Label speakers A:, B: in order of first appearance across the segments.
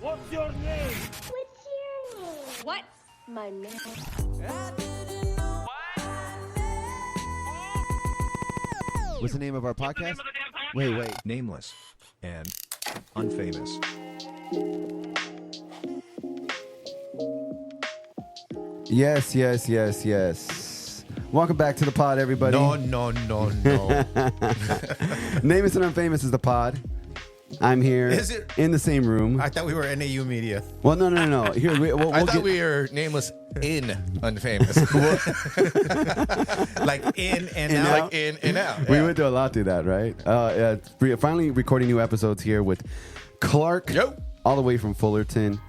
A: What's your name?
B: What's your name?
C: What's
B: My name.
D: What's the name of our podcast? Wait.
E: Nameless and Unfamous.
D: Yes. Welcome back to the pod, everybody.
F: No.
D: Nameless and Unfamous is the pod. I'm here
F: Is it?
D: in the same room.
F: I thought we were NAU Media.
D: Well, no. Here, we'll
G: I thought
D: get,
G: we were nameless in Unfamous.
F: Like in and
D: In
F: out.
G: Like in and out.
D: We
G: Yeah.
D: would do a lot through that, right? We're finally recording new episodes here with Clark,
G: Yo.
D: all the way from Fullerton.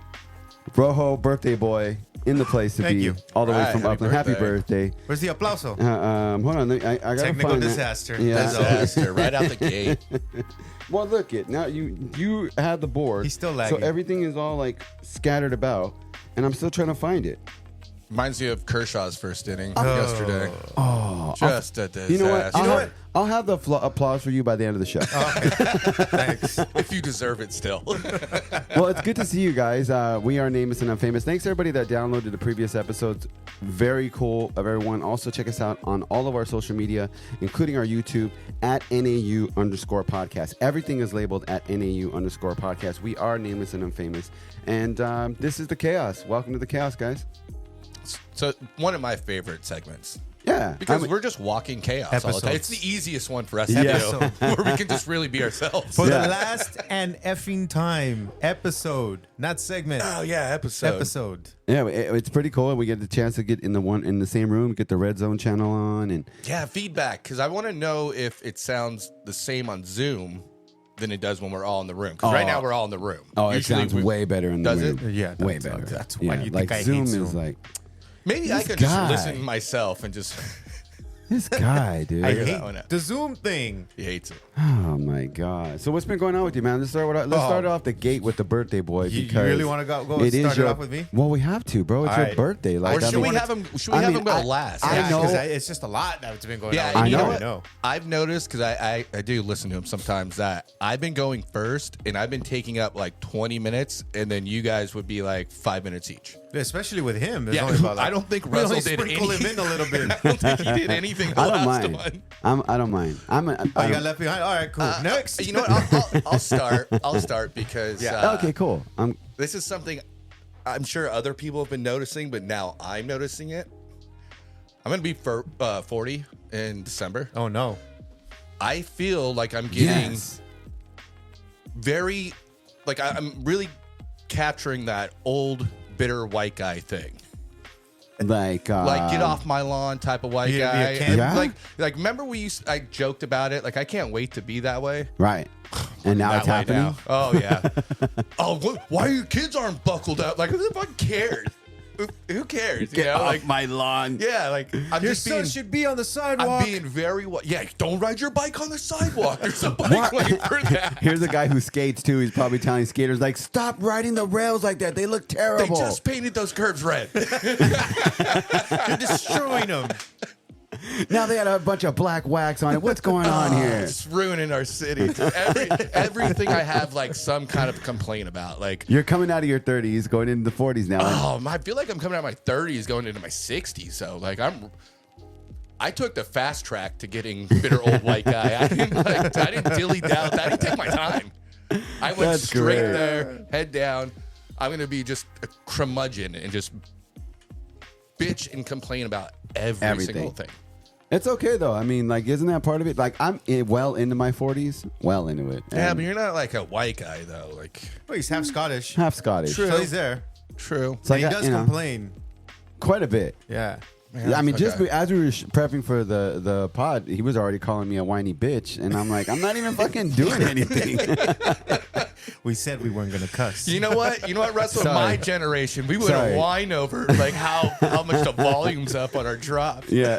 D: Rojo, birthday boy, in the place to
F: Thank
D: be,
F: you.
D: all the way
G: Right,
D: from
G: happy
D: Upland. Happy birthday!
F: Where's the aplauso?
D: Hold on, I gotta
F: Technical
D: find that.
F: disaster.
D: Yeah.
G: Disaster right out the gate.
D: Well, look it now. You had the board.
F: He's still
D: so
F: lagging.
D: everything is all like scattered about, and I'm still trying to find it.
G: Reminds me of Kershaw's first inning yesterday.
D: Oh,
G: Just a disaster.
D: you know what?
F: know what?
D: I'll have the applause for you by the end of the show.
F: Thanks.
G: If you deserve it still.
D: Well, it's good to see you guys. We are Nameless and Unfamous. Thanks everybody that downloaded the previous episodes. Very cool of everyone. Also check us out on all of our social media, including our YouTube at NAU_podcast. Everything is labeled at NAU_podcast. We are Nameless and Unfamous. And this is the chaos. Welcome to the chaos, guys.
G: So one of my favorite segments.
D: Yeah.
G: Because
D: I mean-
G: we're just walking chaos all the time. It's
F: Episodes.
G: the easiest one for us
D: Yeah.
G: to do. Where we can just really be ourselves.
F: For
D: Yeah.
F: the last and effing time, episode, not segment.
G: Oh yeah, episode.
F: Episode.
D: Yeah, it's pretty cool. We get the chance to get in the same room, get the Red Zone channel on, and
G: Yeah, feedback. Because I want to know if it sounds the same on Zoom than it does when we're all in the room. Because right now we're all in the room.
D: it
G: Usually
D: sounds
G: we-
D: way better in the
G: Does it?
D: room.
F: Yeah,
D: way
F: that's-
D: better.
F: that's why you
D: like
F: think I hate
D: Zoom is
F: Zoom.
D: like
G: Maybe I
D: This
G: could
D: guy.
G: just listen to myself and just.
D: this guy, dude.
F: I
G: Figure that
F: hate
G: one out.
F: the Zoom thing.
G: He hates it.
D: Oh my god! So what's been going on with you, man? Let's start off the gate with the birthday boy.
F: You
D: Because
F: really want to go
D: it is
F: start it
D: your-
F: off with me?
D: Well, we have to, bro. It's
F: All
D: your
F: right.
D: birthday. Like,
G: Or should
D: I
G: we
D: mean,
G: have him? Should we have him go last?
D: I
F: Yeah,
D: know.
F: 'cause it's just a lot that's been going
G: Yeah,
F: on.
G: and you
D: I
G: know
D: know.
G: what? I've noticed because I do listen to him sometimes that I've been going first and I've been taking up like 20 minutes, and then you guys would be like 5 minutes each.
F: Especially with him. There's
G: Yeah,
F: only about, like,
G: I don't think
F: we
G: Russell
F: only
G: did
F: sprinkle him
G: anything.
F: in a little bit.
G: I don't think he did anything the
D: I don't
G: last
D: mind.
G: one.
D: I don't mind.
F: Oh, you got left behind? All right, cool. Next.
G: You know what? I'll start. I'll start because
D: okay, cool.
G: this is something I'm sure other people have been noticing, but now I'm noticing it. I'm going to be 40 in December.
F: Oh, no.
G: I feel like I'm getting
D: Yes.
G: very, like I'm really capturing that old bitter white guy thing.
D: Like
G: Like get off my lawn type of white
F: You gonna be
G: guy.
F: a Ken?
D: Yeah?
G: Like remember I joked about it. Like I can't wait to be that way.
D: right, and now
G: That
D: it's
G: way
D: happening.
G: now. Oh yeah. Why your kids aren't buckled up? Like who the fuck cares? Who cares?
D: Get
G: you know,
D: off
G: like
D: my lawn.
G: yeah, like I'm
F: Your
G: just
F: son
G: being.
F: should be on the sidewalk.
G: I'm being very yeah. Don't ride your bike on the sidewalk. There's a bike lane for that.
D: Here's a guy who skates too. He's probably telling skaters like, "Stop riding the rails like that. They look
G: They
D: terrible."
G: just painted those curves red.
F: You're destroying him.
D: Now they got a bunch of black wax on it. What's going on here?
G: It's ruining our city. Everything I have like some kind of complaint about. Like,
D: You're coming out of your 30s, going into the 40s now.
G: I feel like I'm coming out of my 30s, going into my 60s. So like I took the fast track to getting bitter old white guy. I didn't dilly dally. I didn't take my time. I went
D: That's
G: straight
D: great.
G: there, head down. I'm gonna be just a curmudgeon and just bitch and complain about every single thing.
D: It's okay though. I mean, like, isn't that part of it? Like, I'm well into my 40s, well into it.
G: Yeah,
D: And
G: but you're not like a white guy though. Like,
F: Well, he's half Scottish.
D: half Scottish.
G: True.
F: So he's there.
G: true.
D: So
F: And he does complain.
D: quite a bit.
F: Yeah.
D: I mean, just
G: okay.
D: as we were prepping for the pod, he was already calling me a whiny bitch, and I'm like, I'm not even fucking doing anything.
F: We said we weren't going to cuss.
G: You know what, Russell?
D: Sorry.
G: My generation, we would
D: Sorry.
G: whine over like how much the volume's up on our drops.
D: Yeah,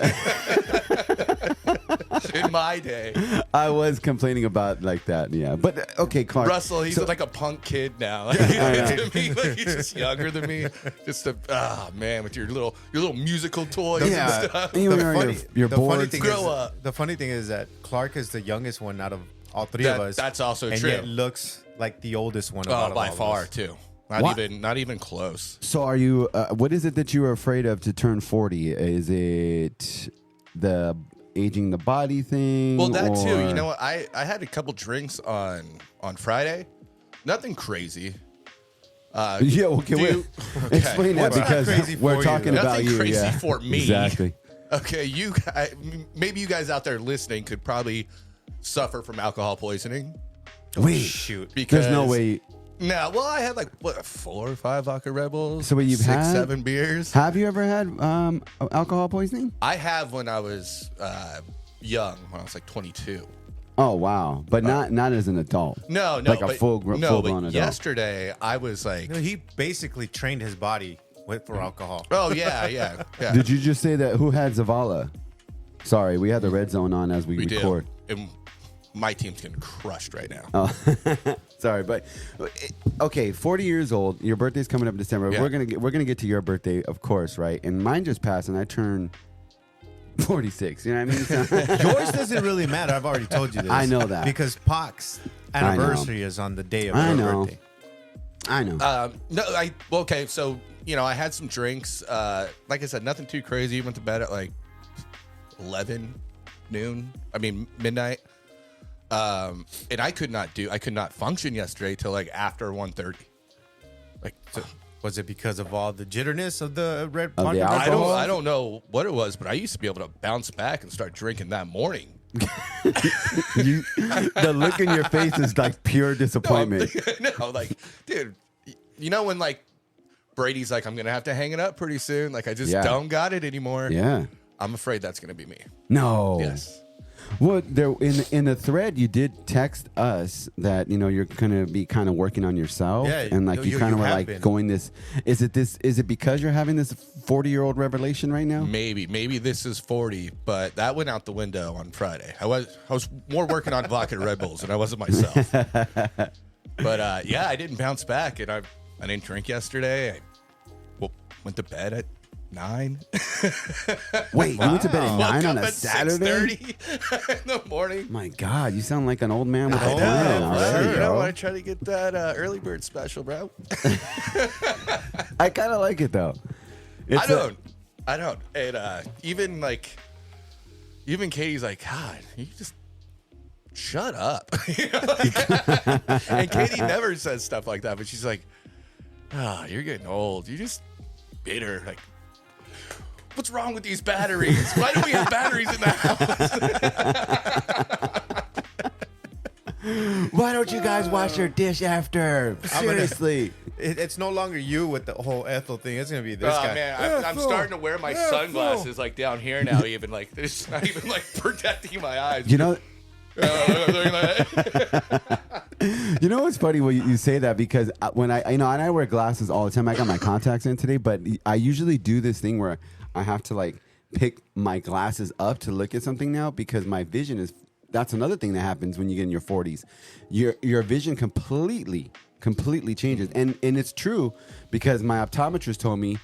G: In my day,
D: I was complaining about like that. Yeah, but okay, Clark.
G: Russell, he's
D: so-
G: like a punk kid now.
D: I know.
G: To me, like he's just younger than me. Just man, with your little musical toys
D: Yeah.
G: and stuff.
D: And you are your boards.
F: The funny thing is that Clark is the youngest one out of all three of us.
G: That's also
F: and
G: true.
F: yet looks like the oldest one. Out of
G: by
F: all of
G: far
F: us.
G: too. Not even close.
D: So are you? What is it that you are afraid of to turn 40? Is it the aging the body thing?
G: Well, that too.
D: or-
G: You know what? I had a couple drinks on Friday. Nothing crazy.
D: Yeah, okay, explain that
F: What's not
D: because
F: crazy
D: we're
F: for
D: talking
F: you?
D: about
G: Nothing
D: you.
G: crazy
D: Yeah,
G: for me.
D: exactly.
G: Okay, maybe you guys out there listening could probably suffer from alcohol poisoning.
D: Wait,
F: Shoot.
G: Because
D: there's no way.
G: No, well, I had like 4 or 5 vodka Red Bulls.
D: So what you've
G: 6,
D: had?
G: 7 beers.
D: Have you ever had alcohol poisoning?
G: I have when I was young, when I was like 22.
D: Oh wow, but not as an adult.
G: No,
D: like a
G: but-
D: full
G: no,
D: grown
G: but
D: adult.
G: yesterday I was like,
F: No, he basically trained his body for alcohol.
G: oh yeah.
D: Did you just say that? Who had Zavala? Sorry, we had the red zone on as we record.
G: do. And my team's getting crushed right now.
D: Oh, sorry, but okay, 40 years old. Your birthday's coming up in December.
G: Yeah.
D: We're gonna get to your birthday, of course, right? And mine just passed, and I turned 46. You know what I mean? So-
F: Yours doesn't really matter. I've already told you this.
D: I know that.
F: because Pac's anniversary is on the day of
D: I
F: your
D: know.
F: birthday.
D: I know.
G: Okay, so I had some drinks. Like I said, nothing too crazy. Went to bed at like 11 midnight. And I could not function yesterday till like after 1:30. Like,
F: So, was it because of all the jitterness of the red
D: Of the
F: Ponder?
D: alcohol?
G: I don't know what it was, but I used to be able to bounce back and start drinking that morning.
D: The look in your face is like pure disappointment.
G: No, like, dude, when like Brady's like, I'm gonna have to hang it up pretty soon. Like, I just
D: Yeah.
G: don't got it anymore.
D: Yeah.
G: I'm afraid that's gonna be me.
D: No.
G: Yes.
D: Well, there in the thread you did text us that you're gonna be kind of working on yourself,
F: Yeah,
D: and like you kind of were
F: have
D: like
F: been.
D: going this. Is it because you're having this 40-year-old revelation right now?
G: Maybe this is 40, but that went out the window on Friday. I was more working on vodka Red Bulls, and I wasn't myself. But yeah, I didn't bounce back, and I didn't drink yesterday. I went to bed at 9.
D: Wait, you went to bed at 9
G: Woke
D: on
G: up
D: a
G: at
D: Saturday?
G: 6:30 in the morning.
D: My God, you sound like an old man with a
G: I
D: plan
G: know,
D: already,
G: bro.
D: bro.
G: I try to get that early bird special, bro.
D: I kind of like it though.
G: I don't. And even Katie's like, God, you just shut up. And Katie never says stuff like that, but she's like, you're getting old. You're just bitter. Like, what's wrong with these batteries? Why do we have batteries in the house?
D: Why don't you guys wash your dish after? Seriously.
F: It's no longer you with the whole Ethel thing. It's gonna be this guy.
G: Oh man, I'm starting to wear my sunglasses like down here now. Even like it's not even like protecting my eyes.
D: You know what's funny when you say that, because when and I wear glasses all the time. I got my contacts in today, but I usually do this thing where I have to like pick my glasses up to look at something now, because my vision is. That's another thing that happens when you get in your 40s. Your vision completely changes, and it's true, because my optometrist told me,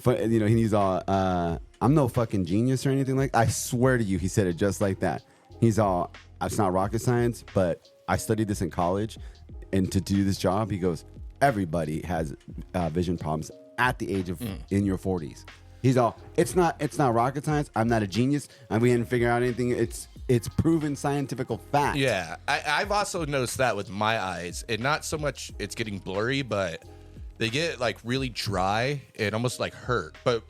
D: he's all, I'm no fucking genius or anything like. I swear to you, he said it just like that. He's all, it's not rocket science, but I studied this in college, and to do this job, he goes, everybody has vision problems at the age of in your 40s. He's all, it's not rocket science. I'm not a genius, and we didn't figure out anything. It's proven scientific fact.
G: Yeah, I've also noticed that with my eyes, and not so much it's getting blurry, but they get like really dry and almost like hurt. But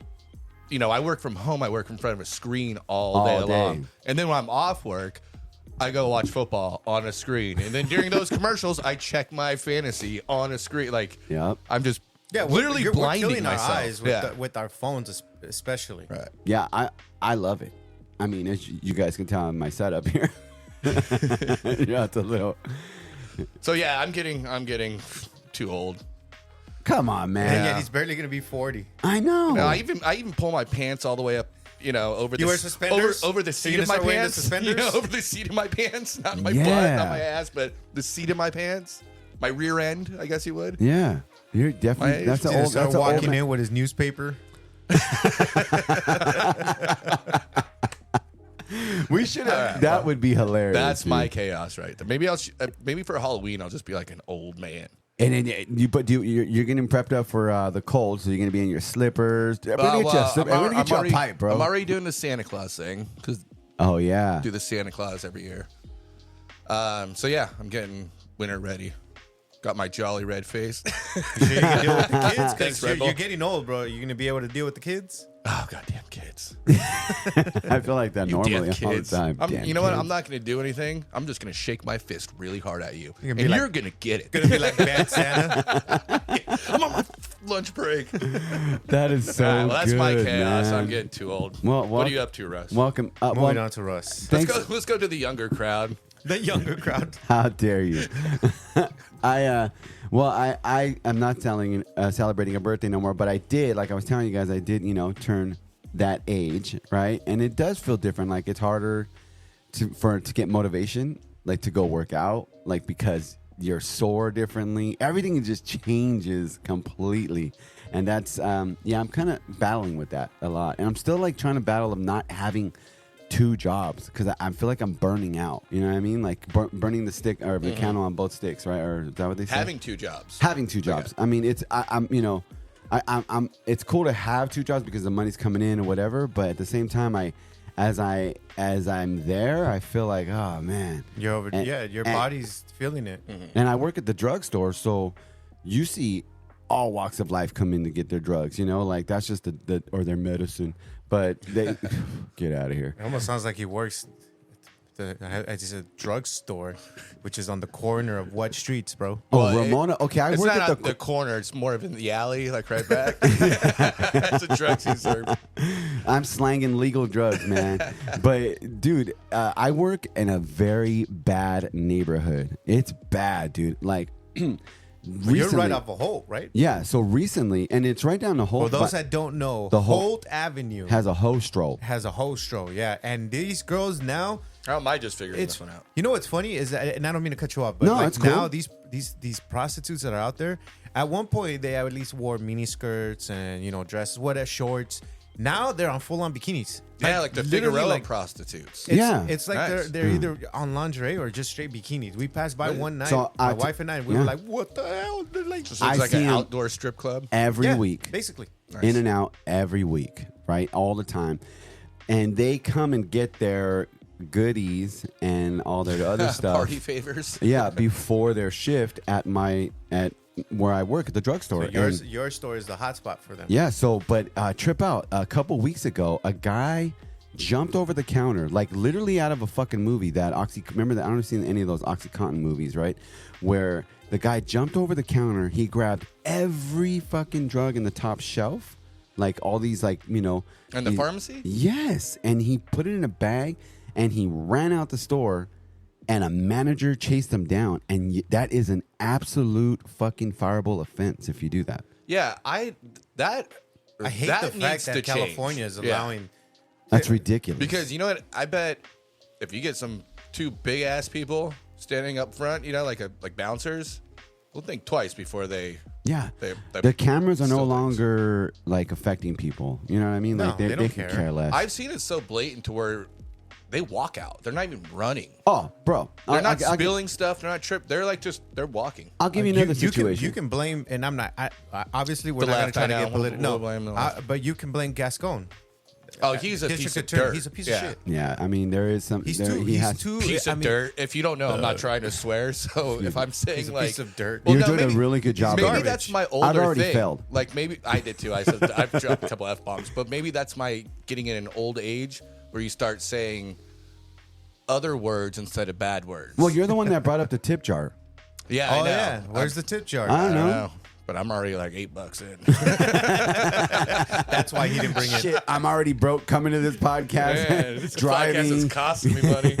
G: I work from home. I work in front of a screen all day long, and then when I'm off work, I go watch football on a screen, and then during those commercials, I check my fantasy on a screen. Like,
D: Yep.
G: I'm just
F: we're
G: literally blinding
F: killing
G: myself.
F: our eyes with our phones, especially.
G: Right.
D: Yeah, I love it. I mean, as you guys can tell in my setup here. Yeah, it's a little.
G: So yeah, I'm getting too old.
D: Come on,
F: And
D: man.
F: yet he's barely gonna be 40.
D: I know.
G: No, I even pull my pants all the way up, over
F: You
G: the
F: wear suspenders?
G: over the
F: So
G: seat
F: you're
G: of my
F: gonna start wearing the
G: pants.
F: suspenders?
G: Over the seat of my pants, not my
D: Yeah.
G: butt, not my ass, but the seat of my pants, my rear end. I guess you would.
D: Yeah, you're definitely. That's
F: He's
D: an
F: gonna
D: old.
F: start
D: That's an
F: walking
D: old.
F: in with his newspaper.
D: We should have. That would be hilarious.
G: That's
D: dude.
G: my chaos right there. Maybe maybe for Halloween I'll just be like an old man.
D: And then you're getting prepped up for the cold, so you're gonna be in your slippers. We're gonna get you a pipe, bro.
G: I'm already doing the Santa Claus thing because
D: oh yeah,
G: do the Santa Claus every year. So yeah, I'm getting winter ready. Got my jolly red face.
F: You sure you can deal with the kids?
G: Thanks,
F: Because
G: Red Bull.
F: you're getting old, bro. You're gonna be able to deal with the kids.
G: Oh goddamn kids!
D: I feel like that
G: You
D: normally
G: damn
D: all the
G: kids.
D: time.
G: You know what? I'm not going to do anything. I'm just going to shake my fist really hard at you,
F: You're
G: and
F: gonna be
G: you're
F: like-
G: going to get it.
F: Gonna be like bad Santa.
G: I'm on my lunch break.
D: That is so
G: All right, well, that's
D: good,
G: my chaos.
D: man.
G: I'm getting too old.
D: Well,
G: what are you up to, Russ?
D: Welcome.
F: Moving on to Russ.
D: Thanks.
G: Let's go to the younger crowd.
F: The younger crowd.
D: How dare you? I am not celebrating a birthday no more, but I did, like I was telling you guys, I did, turn that age, right? And it does feel different. Like it's harder to get motivation, like to go work out, like because you're sore differently. Everything just changes completely. And that's I'm kind of battling with that a lot. And I'm still like trying to battle of not having 2 jobs because I feel like I'm burning out. You know what I mean? Like burning the stick or the candle on both sticks, right? Or is that what they say?
G: Having 2 jobs.
D: Having 2 jobs.
G: Okay.
D: I mean, I'm it's cool to have 2 jobs because the money's coming in or whatever. But at the same time, as I'm there, I feel like, oh man,
F: Your body's feeling it.
D: and I work at the drugstore, so you see all walks of life come in to get their drugs. Like that's just or their medicine. But they get out of here.
F: It almost sounds like he works at a drugstore, which is on the corner of what streets, bro?
D: Oh, Ramona. Okay, I
G: It's
D: work
G: not
D: at
G: the corner. It's more of in the alley, like right back. That's a drug he serves.
D: I'm slanging legal drugs, man. But dude, I work in a very bad neighborhood. It's bad, dude. Like
F: Well, you're right off a Holt, right?
D: Yeah, so recently, and it's right down the Holt.
F: For those that don't know,
D: the
F: Holt Avenue
D: has a hostro.
F: has a hostro, yeah. And these girls now,
G: How am I just figuring
F: it's
G: this one out?
F: you know what's funny is that, and I don't mean to cut you off, but
D: No,
F: like
D: it's cool.
F: now these prostitutes that are out there, at one point they at least wore mini skirts and dresses, shorts. Now they're on full on bikinis.
G: Yeah, like the
F: literally,
G: Figueroa
F: like,
G: prostitutes.
F: It's like
G: Nice.
F: they're either on lingerie or just straight bikinis. We passed by one night,
D: So
F: my wife and I, and we
D: yeah.
F: were like, "What the hell?" They're like,
G: Just
D: I
G: looks like
D: see
G: an
D: 'em
G: outdoor strip club.
D: Every
F: yeah,
D: week.
F: basically.
D: In and out every week, right? All the time. And they come and get their goodies and all their other stuff.
G: Party favors.
D: Yeah, before their shift at where I work at the drugstore.
F: So
D: And-
F: your store is the hotspot for them.
D: yeah, but trip out. A couple weeks ago, a guy jumped over the counter, like literally out of a fucking movie. Remember that? I don't know if you've seen any of those OxyContin movies, right? Where the guy jumped over the counter, he grabbed every fucking drug in the top shelf, like all these, like
G: And the
D: these-
G: pharmacy?
D: Yes, and he put it in a bag, and he ran out the store. And a manager chased him down, and that is an absolute fucking fireable offense if you do that.
G: Yeah, I hate
F: the
G: needs
F: fact
G: to
F: that California
G: change.
F: is
G: Yeah.
F: allowing.
D: That's ridiculous.
G: Because you know what? I bet if you get some 2 big ass people standing up front, like bouncers, they'll think twice before they.
D: yeah,
G: they
D: the cameras are no
G: still
D: longer like affecting people. You know what I mean?
F: No,
D: Like
F: they don't
D: can
F: care.
D: care less.
G: I've seen it so blatant to where they walk out. They're not even running.
D: Oh, bro,
G: They're not spilling stuff. They're not tripping. They're like they're walking.
D: I'll give you another situation.
F: You can blame, and I'm not. Obviously, we're
G: The
F: not going
G: left,
F: to try
G: I
F: to
G: know.
F: get political.
G: We'll blame the left.
F: But you can blame Gascon.
G: Oh, he's a
F: District
G: piece of
F: attorney.
G: dirt.
F: He's a piece
G: Yeah.
F: of shit.
D: Yeah, I mean there is some.
F: He's
D: there,
F: too.
D: he
F: He's
D: has,
F: too.
G: Piece of
F: I mean,
G: dirt. If you don't know, I'm not trying to swear. So if I'm saying
F: He's a
G: like
F: piece of dirt.
G: Well,
D: You're
G: no,
D: doing a
G: maybe-
D: really good job.
G: Maybe
D: of it.
G: that's my older
D: I've already
G: thing.
D: failed.
G: Like maybe I did too. I've dropped a couple F-bombs, but maybe that's my getting in an old age where you start saying other words instead of bad words.
D: Well, you're the one that brought up the tip jar.
G: Yeah, I
F: Oh
G: know.
F: yeah. Where's the tip jar?
D: I
G: I
D: know.
G: don't know. But I'm already like $8 in.
F: That's why he didn't bring it.
D: Shit, I'm already broke coming to this podcast.
G: Man, this podcast
D: driving,
G: is costing me money.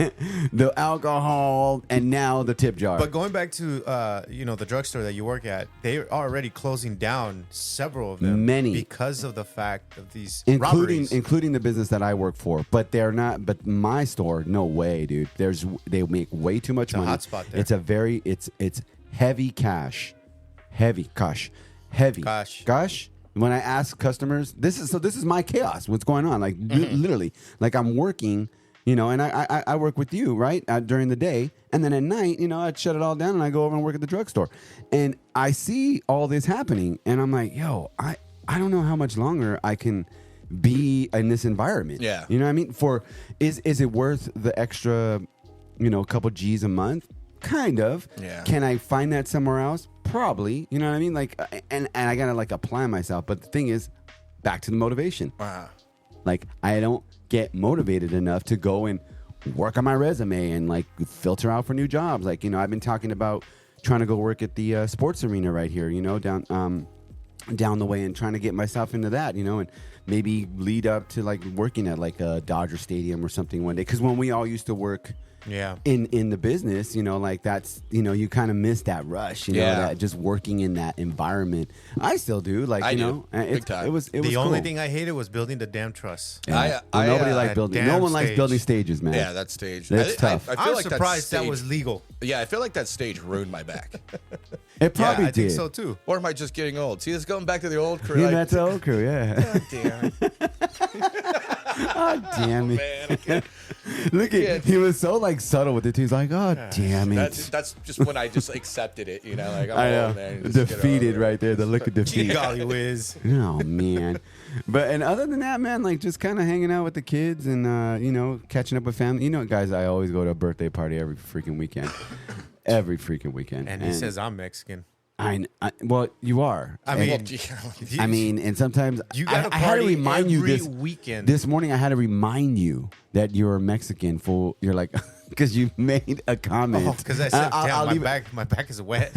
D: the alcohol, and now the tip jar.
F: But going back to the drugstore that you work at, they're already closing down several of them.
D: Many.
F: because of the fact of these
D: including
F: robberies.
D: including the business that I work for, but they're not. But my store, no way, dude. They make way too much
F: a
D: money.
F: hot spot there.
D: It's a very it's heavy cash, heavy. When I ask customers, this is my chaos. What's going on? Like literally, like I'm working You know, and I work with you, right, during the day. And then at night, you know, I'd shut it all down and I go over and work at the drugstore. And I see all this happening. And I'm like, yo, I don't know how much longer I can be in this environment.
G: Yeah.
D: You know what I mean? Is it worth the extra, you know, couple G's a month? Kind of.
G: Yeah.
D: Can I find that somewhere else? Probably. You know what I mean? Like, and I gotta like apply myself. But the thing is, back to the motivation.
G: Wow.
D: Like, I don't get motivated enough to go and work on my resume and like filter out for new jobs. Like, you know, I've been talking about trying to go work at the sports arena right here, you know, down the way, and trying to get myself into that, you know, and maybe lead up to like working at like a Dodger Stadium or something one day. Because when we all used to work in the business, you know, like that's, you know, you kind of miss that rush, you know, that just working in that environment. I still do, like, you know,
G: Big time.
D: it was
F: The only
D: cool.
F: thing I hated was building the damn truss.
D: Yeah. Nobody liked building. No
F: damn
D: one likes
F: stage.
D: building stages, man.
G: Yeah, that stage.
D: That's tough.
G: I feel
F: I'm
G: like
F: surprised that
G: stage,
F: was legal.
G: Yeah, I feel like that stage ruined my back.
D: It probably
F: I
D: did.
F: think so too.
G: Or am I just getting old? See, this is going back to the old crew.
D: Yeah,
G: like,
D: that's the old crew. Yeah.
G: damn.
D: Oh, damn it.
G: Man, I can't.
D: Look at he was so like subtle with it too. He's like, oh, damn it.
G: That's just when I just accepted it, you know. Like I'm
D: I know.
G: old, man. Just get
D: Defeated
G: over it.
D: right there. The look of defeat.
F: Golly whiz.
D: Oh man. And other than that, man, like just kind of hanging out with the kids and you know, catching up with family. You know, guys, I always go to a birthday party every freaking weekend. Every freaking weekend.
F: And he says I'm Mexican.
D: Well, you are.
F: I
D: And-
F: mean,
D: I mean, and sometimes
F: you got
D: I had to
F: party
D: remind you
F: every
D: this
F: weekend.
D: This morning, I had to remind you that you're Mexican. You're like, because you made a comment.
F: because I said,
D: I'll
F: damn,
D: leave
F: my back is wet.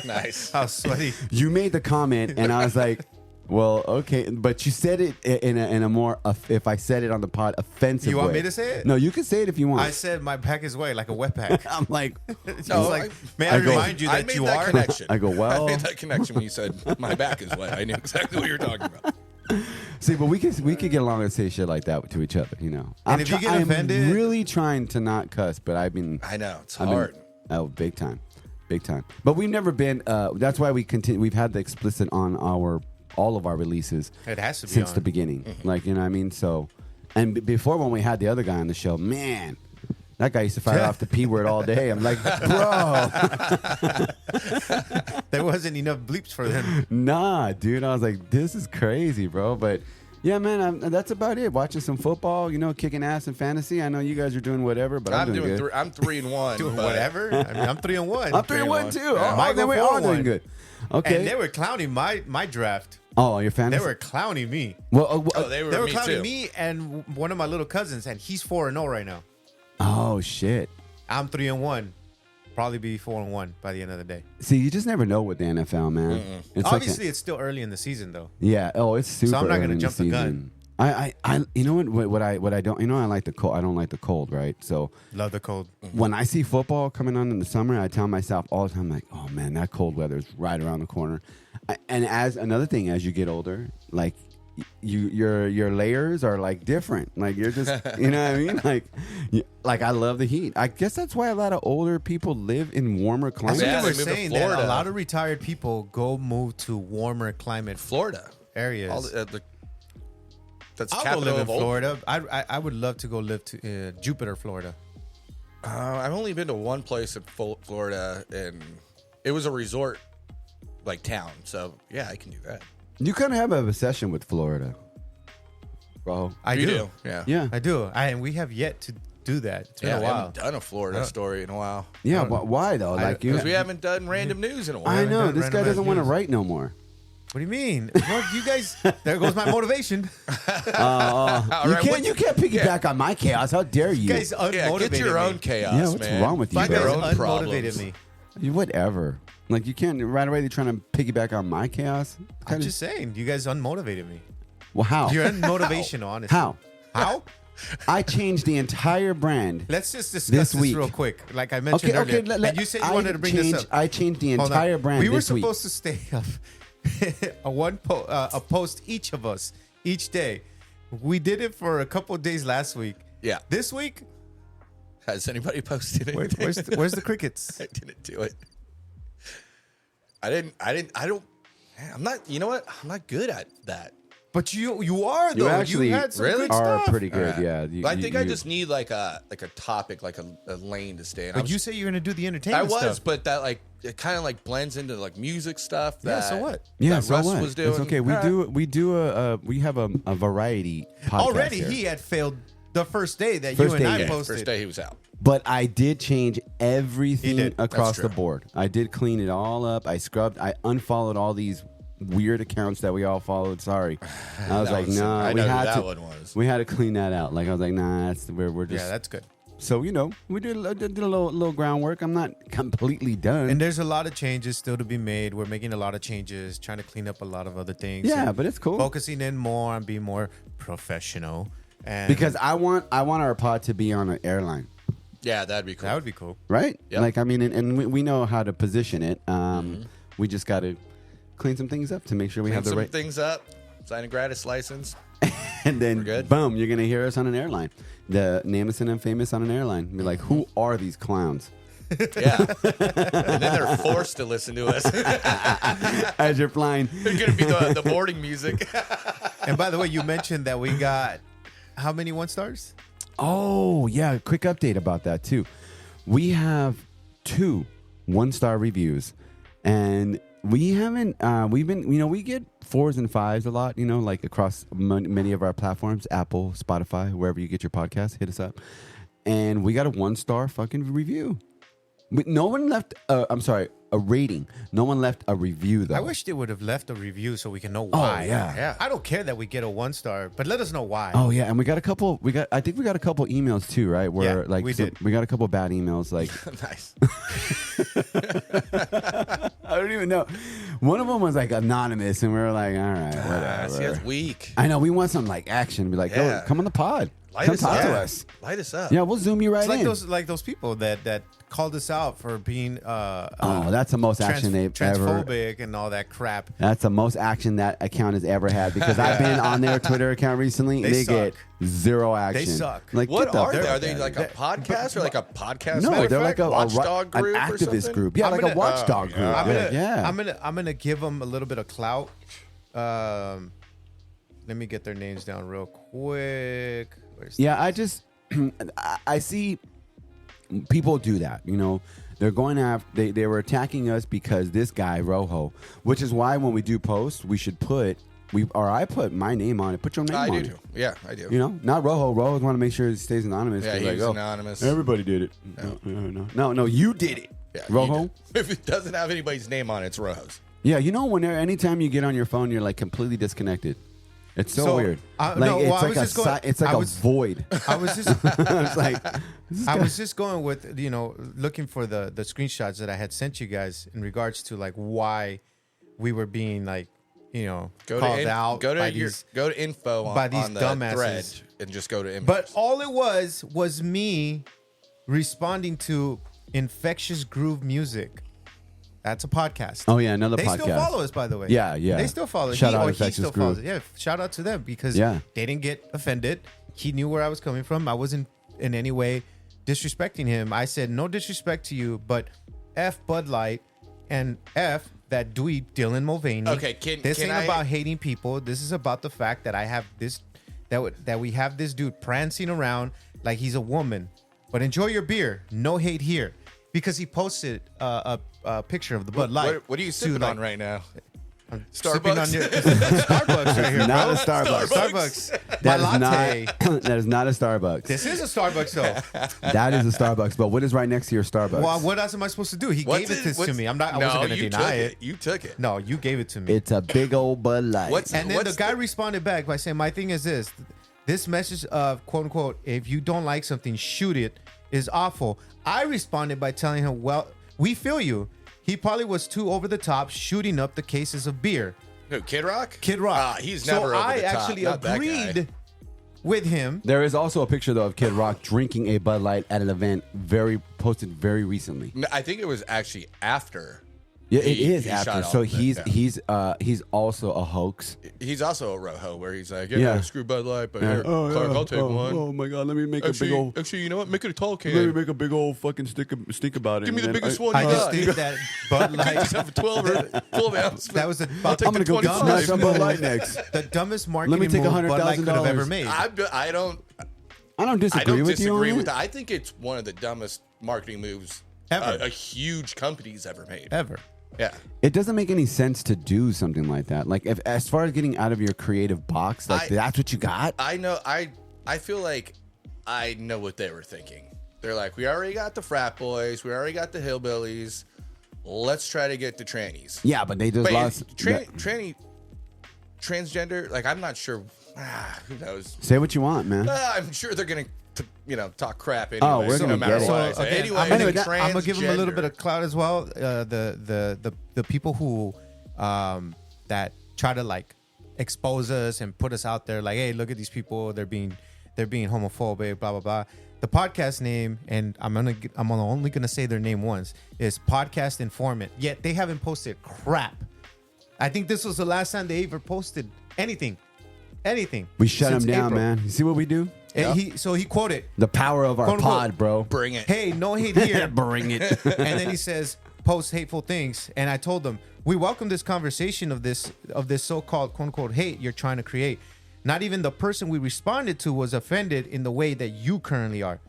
G: Nice.
F: How sweaty.
D: You made the comment, and I was like, well, okay, but you said it in a more, if I said it on the pod, offensive
F: You want
D: way.
F: me to say it?
D: No, you can say it if you want.
F: I said my back is wet like a wet pack.
D: I'm like,
F: It's
G: No,
F: like, may
D: I
F: I
D: go-
F: remind you
G: I
F: that
G: made
F: you
G: that
F: are?
G: connection.
D: I go, well.
G: I made that connection when you said my back is wet. I knew exactly what you were talking about.
D: See, but we could get along and say shit like that to each other, you know.
F: And if you get offended-
D: I'm really trying to not cuss, but I've been.
G: I know it's
D: I've been-
G: hard.
D: Oh, big time. But we've never been. That's why we continue. We've had the explicit on all of our releases.
F: It has to be
D: since
F: on.
D: the beginning. Like, you know what I mean. So, and before when we had the other guy on the show, man, that guy used to fire off the P word all day. I'm like, bro,
F: There wasn't enough bleeps for them.
D: nah, dude. I was like, this is crazy, bro. But yeah, man, that's about it. Watching some football, you know, kicking ass in fantasy. I know you guys are doing whatever, but I'm doing good.
G: I'm 3-1.
F: Doing
G: but-
F: whatever. I mean, I'm 3-1.
D: I'm 3-1 too.
G: Yeah.
D: Oh,
F: Might
D: then
F: go
D: we're all
F: 4-1.
D: doing good. Okay.
F: And they were clowning my draft.
D: Oh, your fantasy.
F: They were clowning me.
D: Well,
G: Oh, they were,
F: They were
G: me
F: clowning
G: too.
F: me and one of my little cousins, and he's 4-0 right now.
D: oh shit.
F: I'm 3-1. Probably be 4-1 by the end of the day.
D: See, you just never know with the NFL, man. It's
F: Obviously, it's still early in the season, though.
D: yeah. Oh, it's super.
F: I'm not
D: early
F: gonna
D: in
F: jump the gun.
D: I, you know what I don't, you know, I like the cold. I don't like the cold, right? So
F: Love the cold.
D: when I see football coming on in the summer, I tell myself all the time, like, oh man, that cold weather is right around the corner. And as another thing, as you get older, like your layers are like different. Like you're just, you know what I mean? Like I love the heat. I guess that's why a lot of older people live in warmer climates.
G: Yeah,
F: They were
G: they moved to
F: saying that
G: Florida.
F: a lot of retired people go move to warmer climate
G: Florida.
F: areas.
G: That's
F: I'll go
G: capital
F: live in
G: of old.
F: Florida. I would love to go live to Jupiter, Florida.
G: I've only been to one place in Florida, and it was a resort, like town. So yeah, I can do that.
D: You kind of have an obsession with Florida, bro.
F: I
G: You
F: do.
G: Yeah.
D: Yeah.
F: I do. And we have yet to do that. It's been
G: Yeah,
F: a
G: we
F: while.
G: haven't done a Florida story in a while.
D: Yeah, why though? Like you,
G: Because we haven't done random news in a while.
D: I know
F: done
D: this guy
F: randomized
D: doesn't want to
F: news.
D: write no more.
F: What do you mean? Well, you guys, there goes my motivation.
D: You can't piggyback on my chaos. How dare you?
F: You guys unmotivated
G: Yeah, get your
F: me.
G: own chaos,
D: Yeah, what's
G: man.
D: wrong with you,
G: Find
F: You
D: bro?
F: guys
G: your own
F: unmotivated
G: problems.
F: me.
D: Whatever. Like you can't right away. They're trying to piggyback on my chaos.
F: I'm just saying, you guys unmotivated me.
D: Well, how?
F: You're unmotivational, honestly.
D: How?
F: How?
D: I changed the entire brand.
F: Let's just discuss
D: This
F: this
D: week.
F: real quick. Like I mentioned earlier. And you said you wanted to bring this up.
D: I changed the
F: Hold on.
D: entire brand.
F: We were
D: this week.
F: supposed to stay up a post each of us each day. We did it for a couple of days last week.
G: Yeah.
F: This week,
G: Has anybody posted anything?
F: where's the crickets?
G: I didn't do it. I don't. Man, I'm not. You know what? I'm not good at that.
F: But you are though.
D: actually
F: you had some
G: really
F: good
D: are
F: stuff.
D: pretty good.
G: Alright.
D: Yeah.
G: But I think I just need like a topic, like a lane to stay in.
F: But you say you're gonna do the entertainment.
G: I was,
F: stuff.
G: but that like it kind of like blends into like music stuff.
F: Yeah,
G: That,
F: so what?
D: Yeah,
G: that
D: so
G: Russ
D: what?
G: was doing.
D: It's okay. We have a variety podcast
F: Already
D: here.
F: he had failed the first day that
D: First
F: you and
D: day,
F: I
D: yeah.
F: posted.
G: First day he was out.
D: But I did change everything
F: did.
D: across
G: That's
D: the
G: true.
D: board. I did clean it all up. I scrubbed. I unfollowed all these weird accounts that we all followed. Sorry, I was like, no,
G: I
D: we
G: know who
D: had
G: that
D: to.
G: one was.
D: We had to clean that out. Like I was like, nah, we're just.
F: Yeah, that's good.
D: So we did a little groundwork. I'm not completely done.
F: And there's a lot of changes still to be made. We're making a lot of changes, trying to clean up a lot of other things.
D: yeah,
F: and
D: but it's cool
F: focusing in more on being more professional. And
D: because I want our pod to be on an airline.
G: Yeah, that'd be cool.
F: that would be cool.
D: Right?
G: Yep.
D: Like, I mean, and we know how to position it. We just got to clean some things up to make sure we
G: Clean
D: have the
G: some
D: right.
G: things up. Sign a gratis license.
D: And then,
G: We're good.
D: boom, you're going to hear us on an airline. The Nameless and Unfamous on an airline. Be like, who are these clowns?
G: Yeah. And then they're forced to listen to us.
D: As you're flying.
G: They're going to be the boarding music.
F: And by the way, you mentioned that we got how many 1-stars?
D: Oh, yeah. Quick update about that, too. We have 2 1-star reviews. And we haven't, we've been, we get 4s and 5s a lot, like across many of our platforms, Apple, Spotify, wherever you get your podcast, hit us up. And we got a 1-star fucking review. But no one left, a rating. No one left a review, though.
F: I wish they would have left a review so we can know why.
D: yeah.
G: Yeah.
F: I don't care that we get a 1-star, but let us know why.
D: Oh yeah, and we got a couple. I think we got a couple emails too, right? Where
F: Yeah, we did.
D: we got a couple bad emails. Like
G: Nice.
D: I don't even know. One of them was like anonymous, and we were like, all right, whatever.
G: See, that's weak.
D: I know we want some like action. Be like,
G: Yeah.
D: oh, come on the pod.
G: Light
D: Come
G: us
D: talk
G: up.
D: to us.
G: Light us up.
D: Yeah, we'll zoom you right
F: It's
D: in.
F: like those people that called us out for being
D: That's the most action they've ever.
F: transphobic and all that crap.
D: That's the most action that account has ever had because I've been on their Twitter account recently.
F: They
D: They get
F: suck.
D: 0 action.
F: suck.
D: Like
G: What
D: get the
G: are
D: fuck
G: they? Are
D: out
G: they
D: of
G: like
D: here.
G: a podcast or like a podcast?
D: No, they're like a
G: watchdog
D: an
G: group or
D: activist
G: something?
D: group. Yeah,
F: I'm
D: like
F: gonna-
D: a watchdog group.
F: I'm
D: Yeah.
F: gonna give them a little bit of clout. Let me get their names down real quick. Where's
D: Yeah, I just I see people do that. They're going after they were attacking us because this guy Rojo, which is why when we do post, we should put I put my name on it. Put your name
G: I
D: on
G: do
D: it.
G: too. Yeah, I do.
D: Not Rojo. Rojo want to make sure it stays anonymous.
G: Yeah,
D: 'cause
G: he's
D: like, oh,
G: anonymous.
D: Everybody did it. No, you did it.
G: Yeah, you
D: Rojo.
G: do. If it doesn't have anybody's name on it, it's Rojo's.
D: Yeah, anytime you get on your phone, you're like completely disconnected. It's so weird.
F: no,
D: Like
F: well, I
D: it's
F: was
D: like
F: just going-
D: it's like
F: I
D: a
F: was-
D: void.
F: I was just
D: It's like this is
F: I
D: kinda-
F: was just going with looking for the screenshots that I had sent you guys in regards to like why we were being like called out
G: Go
F: by
G: to
F: these.
G: go to info on,
F: by these
G: on the
F: dumbasses.
G: thread and just go to images.
F: But all it was me responding to Infectious Groove Music. That's a podcast.
D: Oh yeah, another
F: They
D: podcast.
F: still follow us, by the way.
D: Yeah, yeah.
F: They still follow.
D: Shout out
F: he
D: Infectious
F: still follows.
D: Groove.
F: Yeah, shout out to them because
D: Yeah.
F: they didn't get offended. He knew where I was coming from. I wasn't in any way disrespecting him. I said no disrespect to you, but F Bud Light and F that dweeb Dylan Mulvaney.
G: Okay,
F: this
G: can
F: ain't
G: I-
F: about hating people. This is about the fact that I have this that we have this dude prancing around like he's a woman. But enjoy your beer. No hate here. Because he posted a picture of the Bud Light.
G: What are you
F: to,
G: sipping
F: like,
G: on right now?
F: sipping on
G: Starbucks.
F: your Starbucks right here,
D: Not
F: bro.
D: a Starbucks.
F: Starbucks. My
D: That is
F: latte.
D: not that is not a Starbucks.
F: This is a Starbucks though.
D: That is a Starbucks. But what is right next to your Starbucks?
F: Well, what else am I supposed to do? He
G: What's
F: gave
G: it-
F: it to
G: what's-
F: me. I wasn't
G: No,
F: going to
G: you
F: deny
G: took
F: it.
G: You took it.
F: No, you gave it to me.
D: It's a big old Bud Light.
G: What's
F: And then
G: what's
F: the guy responded back by saying, "My thing is this message of quote unquote, if you don't like something, shoot it, is awful." I responded by telling him, "Well, we feel you. He probably was too over the top, shooting up the cases of beer."
G: Who, Kid Rock?
F: Kid Rock.
G: He's
F: so
G: never over
F: I
G: the top.
F: actually
G: Not that guy.
F: agreed with him.
D: There is also a picture though of Kid Rock drinking a Bud Light at an event posted very recently.
G: No, I think it was actually after
D: Yeah, it is
G: he
D: after.
G: shot
D: So
G: all of it,
D: he's also a hoax.
G: He's also a Rojo where he's like,
D: Yeah.
G: screw Bud Light, but
D: Yeah.
G: here, Clark, I'll take one.
D: Oh my god, let me make
G: Actually, you know what? Make it a tall can.
D: Let me make a big old fucking stink about it.
G: Give me
D: and
G: the
D: then
G: biggest one
F: I
G: you
F: just
G: got.
F: think that Bud Light.
G: Just have a 12 ounce.
F: That was
G: I'll
F: about
G: take
D: I'm gonna
G: the
D: go get
G: 25.
D: smashed on Bud Light next.
F: the dumbest
D: Let
F: marketing
D: me take
F: move Bud Light could have
D: $100,000.
F: ever made.
G: I don't
D: I don't disagree
G: I don't
D: with you.
G: disagree
D: on
G: with
D: it.
G: that. I think it's one of the dumbest marketing moves
F: Ever.
G: a huge company's ever made.
F: Ever.
G: Yeah.
D: It doesn't make any sense to do something like that. Like, if as far as getting out of your creative box, like that's what you got.
G: I know. I feel like I know what they were thinking. They're like, we already got the frat boys. We already got the hillbillies. Let's try to get the trannies.
D: Yeah, but they just
G: But
D: lost.
G: transgender, like, I'm not sure. Who knows?
D: Say what you want, man.
G: I'm sure they're going to, talk crap anyway.
D: Oh, we're
G: so
D: gonna
G: no matter
D: get it.
G: what I
F: So
G: say.
F: again,
G: Anyway,
F: I'm gonna give them a little
G: transgender.
F: bit of clout as well. The people who that try to like expose us and put us out there, like, hey, look at these people, they're being homophobic, blah blah blah. The podcast name, and I'm only gonna say their name once, is Podcast Informant. Yet they haven't posted crap. I think this was the last time they ever posted anything.
D: We shut
F: since
D: them down,
F: April.
D: man. You see what we do?
F: And he quoted,
D: The power of our
F: Quote, unquote,
D: pod, bro.
G: Bring it.
F: "Hey, no hate here."
D: Bring it.
F: And then he says, post hateful things. And I told them, we welcome this conversation of this so-called quote unquote hate you're trying to create. Not even the person we responded to was offended in the way that you currently are.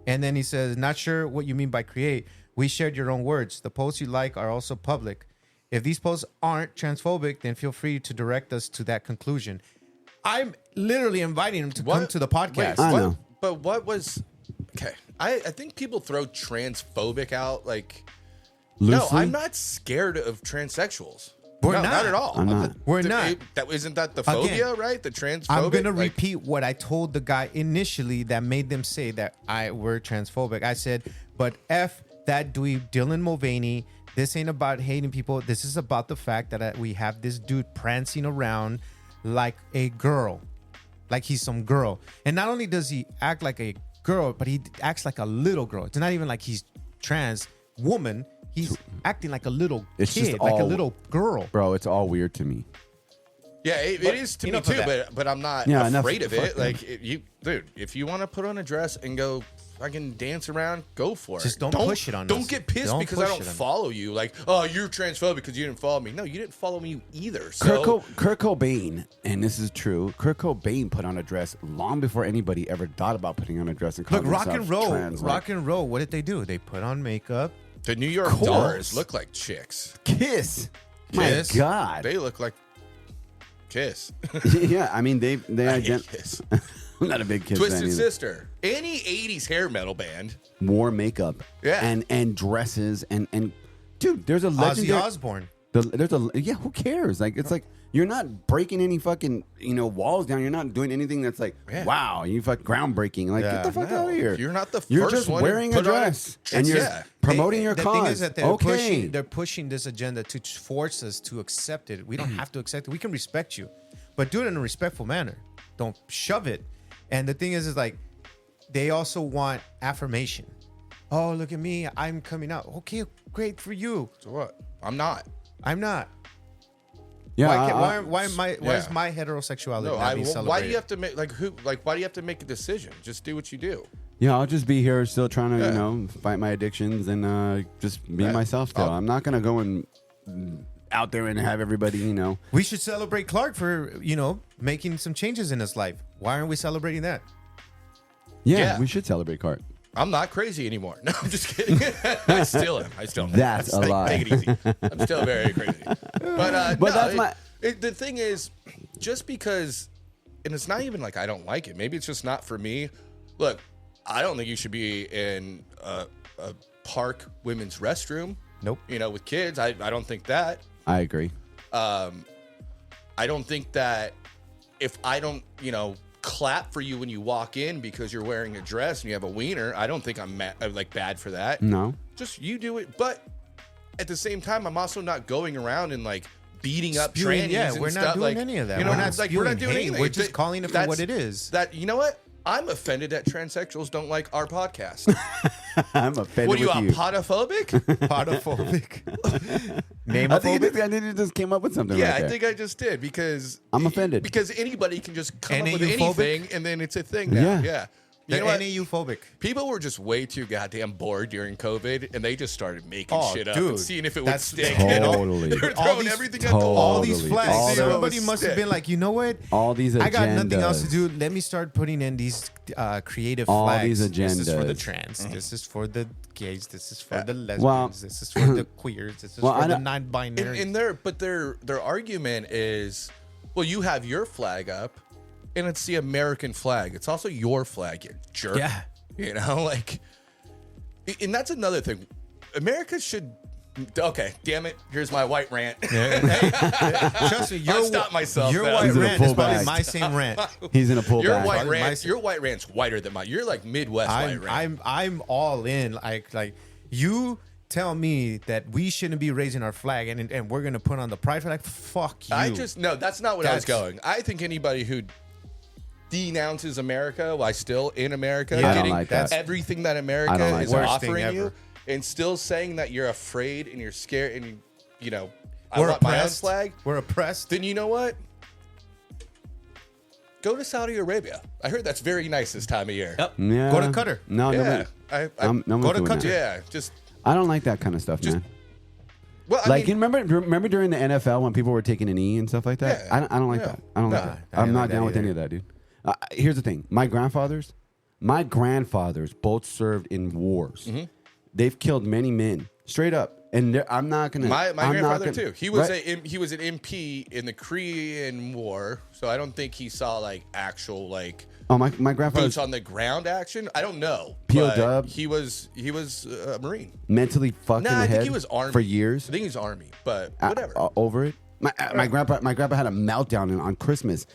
F: And then he says, not sure what you mean by create. We shared your own words. The posts you like are also public. If these posts aren't transphobic, then feel free to direct us to that conclusion. I'm literally inviting him to come to the podcast.
G: Wait,
D: I
G: what-
D: know.
G: But what was... Okay. I think people throw transphobic out like...
D: Loosely?
G: No, I'm not scared of transsexuals.
F: We're
G: No,
F: not.
G: at all.
D: I'm not.
F: We're not.
G: Isn't that the
F: Again,
G: phobia, right? The transphobic?
F: I'm gonna
G: like,
F: repeat what I told the guy initially that made them say that we're transphobic. I said, but F that dweeb Dylan Mulvaney. This ain't about hating people. This is about the fact that we have this dude prancing around like a girl, like he's some girl. And not only does he act like a girl, but he acts like a little girl. It's not even like he's trans woman. He's acting like a little
D: It's just
F: kid, like a
D: all-
F: little girl.
D: Bro, it's all weird to me.
G: Yeah, it is to me
F: enough of
G: too,
F: that.
G: but I'm not
D: Yeah, enough.
G: afraid of
D: Fuck
G: it. Like, dude, if you want to put on a dress and go fucking dance around, go for it.
F: Just don't push it on
G: Don't
F: us.
G: get pissed
F: Don't
G: because I
F: push
G: don't
F: it on us.
G: follow you. Like, oh, you're transphobic because you didn't follow me. No, you didn't follow me either. So
D: Kurt Cobain, and this is true, Kurt Cobain put on a dress long before anybody ever thought about putting on a dress and
F: Look,
D: calling
F: rock and
D: themselves
F: roll,
D: trans. Like,
F: rock and roll. What did they do? They put on makeup.
G: the New York
D: course.
G: Doors look like chicks.
D: Kiss.
F: Kiss?
D: My God.
G: They look like Kiss.
D: Yeah, I mean, they
G: I hate
D: ident-
G: Kiss.
D: I'm not a big Kiss
G: Twisted
D: fan either.
G: Sister. Any 80s hair metal band.
D: Wore makeup.
G: Yeah.
D: And dresses and dude, there's a
F: Ozzy
D: legendary.
F: Osbourne.
D: Yeah, who cares? Like, it's like you're not breaking any fucking walls down. You're not doing anything that's like,
G: Yeah.
D: wow, you fuck groundbreaking. Like, get the fuck
G: No,
D: out of here.
G: you're not the
D: You're
G: first
D: just
G: one to
D: wearing a
G: put on a
D: dress
G: dress.
D: and you're
G: Yeah.
D: promoting your
F: the
D: cause.
F: thing is that
D: okay.
F: they're pushing this agenda to force us to accept it. We don't have to accept it. We can respect you, but do it in a respectful manner. Don't shove it. And the thing is like they also want affirmation. Oh, look at me, I'm coming out. Okay, great for you.
G: So what? I'm not.
F: I'm not.
D: Yeah.
F: Why is my heterosexuality
G: No,
F: not being celebrated?
G: why do you have to make why do you have to make a decision? Just do what you do.
D: Yeah, I'll just be here still trying to, fight my addictions and just be myself still. I'm not going to go and out there and have everybody,
F: We should celebrate Clark for, making some changes in his life. Why aren't we celebrating that?
G: Yeah.
D: we should celebrate Cart.
G: I'm not crazy anymore. No, I'm just kidding. I still am.
D: That's a lie.
G: Take it easy. I'm still very crazy. But no,
D: that's
G: the thing is, just because, and it's not even like I don't like it. Maybe it's just not for me. Look, I don't think you should be in a park women's restroom.
F: Nope.
G: With kids. I don't think that.
D: I agree.
G: I don't think that if I don't, clap for you when you walk in because you're wearing a dress and you have a wiener, I don't think I'm bad for that.
D: No.
G: Just you do it. But at the same time, I'm also not going around and beating up
F: Spewing,
G: trannies.
F: yeah,
G: and
F: we're
G: stuff.
F: not doing any of that. We're not
G: we're not
F: spewing
G: doing
F: hate.
G: anything.
F: We're just calling it for
G: That's-
F: what it is.
G: You know what? I'm offended that transsexuals don't like our podcast.
D: I'm offended
G: What are you,
D: with
G: a
D: you.
G: podophobic?
F: Podophobic.
D: I think you just came up with something
G: Yeah,
D: right
G: I
D: there.
G: think I just did because
D: I'm offended.
G: Because anybody can just come up with
F: NAU-phobic?
G: anything, and then it's a thing now.
D: Yeah.
G: Yeah. You
F: They're
G: know what?
F: NAU-phobic.
G: People were just way too goddamn bored during COVID, and they just started making
F: Oh,
G: shit up
F: dude,
G: and seeing if it would
F: that's
G: stick.
D: Totally.
G: They were
F: All
G: throwing
F: these-
G: everything at the wall.
F: All these
D: Totally.
F: flags.
D: All those-
F: Everybody must have been like, you know what?
D: All these agendas.
F: I got nothing else to do. Let me start putting in these creative
D: All
F: flags.
D: these
F: This is for the
D: agendas.
F: trans. This is for the gays. This is for the lesbians.
D: Well-
F: this is for the queers. This is
D: Well, I
F: for the
D: don't-
F: non-binary.
G: And their argument is, well, you have your flag up, and it's the American flag. It's also your flag, you jerk.
F: Yeah.
G: You know, like, and that's another thing. America should. Okay, damn it. Here's my white rant.
F: Trust me,
G: I'll stop myself
F: Your
G: now.
F: white
D: He's in a
F: rant is
D: full
F: probably
D: bag.
F: my same rant.
D: He's in a pullback.
G: Your white rant's whiter than mine. You're like Midwest white rant.
F: I'm all in. Like you tell me that we shouldn't be raising our flag and we're gonna put on the pride flag. Fuck you.
G: No, that's not what I was
F: That's-
G: going. I think anybody who denounces America while still in America,
F: Yeah. I don't
G: getting
D: like that.
G: everything that
D: I
G: America
D: don't like
G: is
D: that.
F: Worst thing
G: offering you,
F: ever.
G: and still saying that you're afraid and you're scared and you know, I
F: We're
G: want my own
F: oppressed.
G: flag.
F: We're oppressed.
G: Then you know what? Go to Saudi Arabia. I heard that's very nice this time of year.
F: Yep.
D: Yeah.
F: Go to Qatar.
D: No,
G: Yeah,
D: no,
F: Go to Qatar.
G: yeah. Just
D: I don't like that kind of stuff, man.
G: well, I
D: Like,
G: mean,
D: you remember during the NFL when people were taking a knee and stuff like that?
G: Yeah.
D: I don't like
G: Yeah.
D: that. I don't like
F: Nah,
D: that.
F: I
D: I'm
F: ain't
D: not
F: like that
D: down with
F: either.
D: any of that, dude. Here's the thing. My grandfathers both served in wars.
G: Mm-hmm.
D: They've killed many men, straight up. And I'm not gonna.
G: my
D: I'm not
G: grandfather
D: gonna-
G: too. He was
D: Right.
G: he was an MP in the Korean War, so I don't think he saw like actual like
D: Oh, my grandfather's
G: boots on the ground action. I don't know.
D: POW.
G: but He was a Marine.
D: mentally fucked
G: Nah,
D: in the
G: I
D: head
G: think he was Army
D: for years.
G: I think he was Army, but whatever.
D: Over it. My grandpa had a meltdown on Christmas,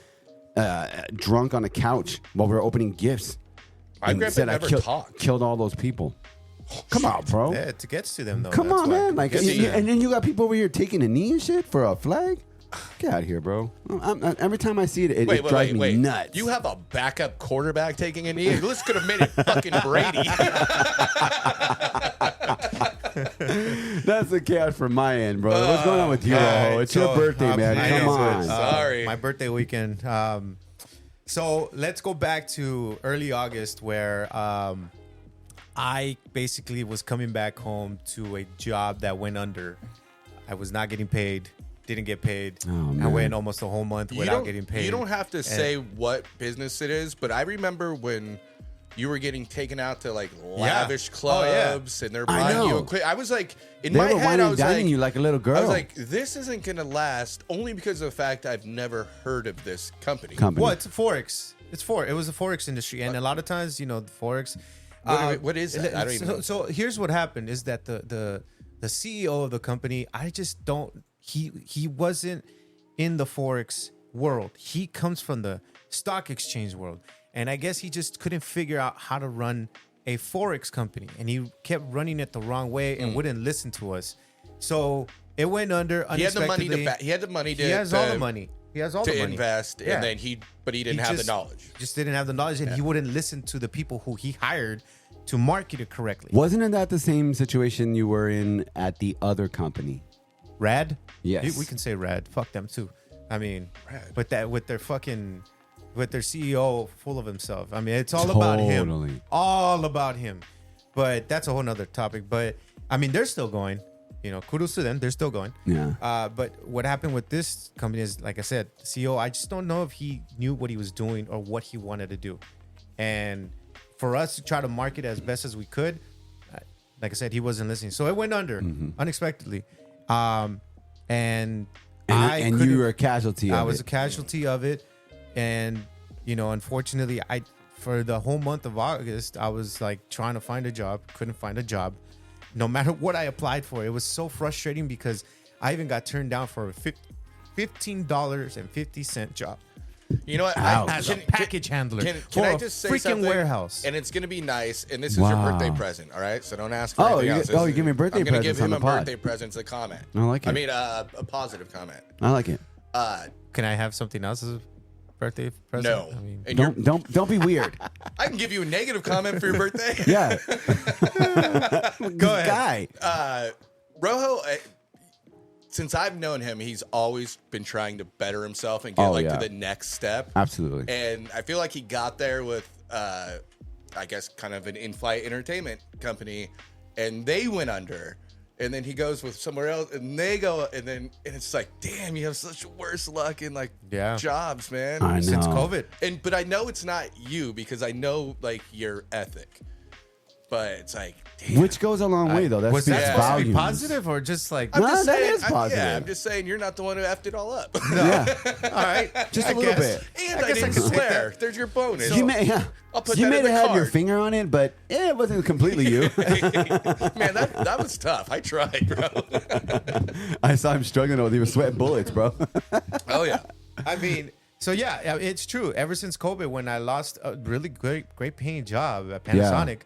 D: drunk on a couch while we were opening gifts.
G: My
D: and
G: grandpa
D: said
G: never talked.
D: Killed all those people. Come on, bro.
F: Yeah, it gets to them though.
D: Come
F: That's
D: on,
F: why.
D: man. Like,
F: Gets to them.
D: and then you got people over here taking a knee and shit for a flag. Get out of here, bro. Every time I see it, it drives me nuts.
G: You have a backup quarterback taking a knee? This could have made it fucking Brady.
D: That's the chaos from my end, bro. What's going on with you,
F: all
D: Rojo?
F: right,
D: It's your
F: so,
D: birthday, man.
F: I
D: Come
F: know.
D: on.
G: Sorry.
F: My birthday weekend. So let's go back to early August where I basically was coming back home to a job that went under. I was not getting paid. Didn't get paid.
D: Oh,
F: I
D: man.
F: went almost a whole month without getting paid.
G: You don't have to say what business it is, but I remember when you were getting taken out to like lavish
F: Oh, yeah.
G: clubs and they're
D: I
G: buying you
D: know.
G: equipment. I was like, in
D: They
G: my
D: were
G: head,
D: whining
G: I
D: and
G: was
D: dining
G: like,
D: you like a little girl.
G: I was like, this isn't gonna last only because of the fact I've never heard of this company.
F: Well, it's a forex. It was a forex industry, and a lot of times, you know, the forex.
G: What is that? I don't even know.
F: So here's what happened: is that the CEO of the company, I just don't. He wasn't in the forex world. He comes from the stock exchange world, and I guess he just couldn't figure out how to run a forex company, and he kept running it the wrong way and wouldn't listen to us. So it went under
G: He had the money
F: unexpectedly.
G: to. He had the money to.
F: He has
G: to,
F: all the money. He has all
G: to
F: the money
G: invest,
F: Yeah.
G: and then but he didn't have the knowledge.
F: Just didn't have the knowledge, and he wouldn't listen to the people who he hired to market it correctly.
D: Wasn't that the same situation you were in at the other company?
F: Rad?
D: Yes.
F: We can say Rad. Fuck them too. I mean,
G: Rad.
F: with their CEO full of himself. I mean, it's all about him.
D: Totally.
F: All about him. But that's a whole nother topic. But I mean, they're still going. You know, kudos to them. They're still going.
D: Yeah.
F: But what happened with this company is, like I said, the CEO, I just don't know if he knew what he was doing or what he wanted to do. And for us to try to market as best as we could, like I said, he wasn't listening. So it went under unexpectedly. And
D: you
F: couldn't-
D: were a casualty of
F: I was
D: it.
F: a casualty of it. And, you know, unfortunately, for the whole month of August, I was like trying to find a job, couldn't find a job. No matter what I applied for, it was so frustrating because I even got turned down for a $15.50 job.
G: You know what?
D: Ouch.
F: As a package handler
G: Can
F: for
G: I
F: a
G: just say
F: freaking
G: something?
F: warehouse.
G: And it's going to be nice. And this is your
D: Wow.
G: birthday present, all right? So don't ask for
D: Oh,
G: anything
D: you-
G: else.
D: oh, you give me birthday
G: I'm gonna give
D: presents on
G: him
D: the
G: a
D: pod.
G: birthday present. It's a comment.
D: I like it.
G: I mean, a positive comment.
D: I like it.
F: Can I have something else? birthday present?
G: No.
F: I mean,
G: And you're,
D: Don't be weird.
G: I can give you a negative comment for your birthday.
D: Yeah.
F: go ahead.
D: Guy.
G: Rojo, since I've known him, he's always been trying to better himself and get to the next step.
D: Absolutely.
G: And I feel like he got there with, I guess, kind of an in-flight entertainment company, and they went under. And then he goes with somewhere else, and they go, and it's like, damn, you have such worse luck in jobs, man.
D: I know.
F: Since COVID.
G: But I know it's not you because I know like your ethic. But it's like, damn.
D: Which goes a long way, though. That
F: Was that
D: speaks
F: supposed to be
D: volumes.
F: positive or just like?
G: I'm
D: No,
G: just
D: that
G: saying,
D: is positive.
G: I'm just saying you're not the one who effed it all up.
D: Yeah.
F: All right,
D: Just
F: a
D: a little bit.
G: And
F: I
G: I,
F: guess I
G: didn't
F: can take
G: swear.
F: that.
G: There's your bonus.
D: You may, yeah.
G: I'll put
D: you
G: that
D: may
G: in the
D: have had your
G: card.
D: finger on it, but it wasn't completely you.
G: Man, that was tough. I tried, bro.
D: I saw him struggling over. He was sweating bullets, bro.
G: Oh yeah.
F: I mean, so yeah, it's true. Ever since COVID, when I lost a really great paying job at Panasonic,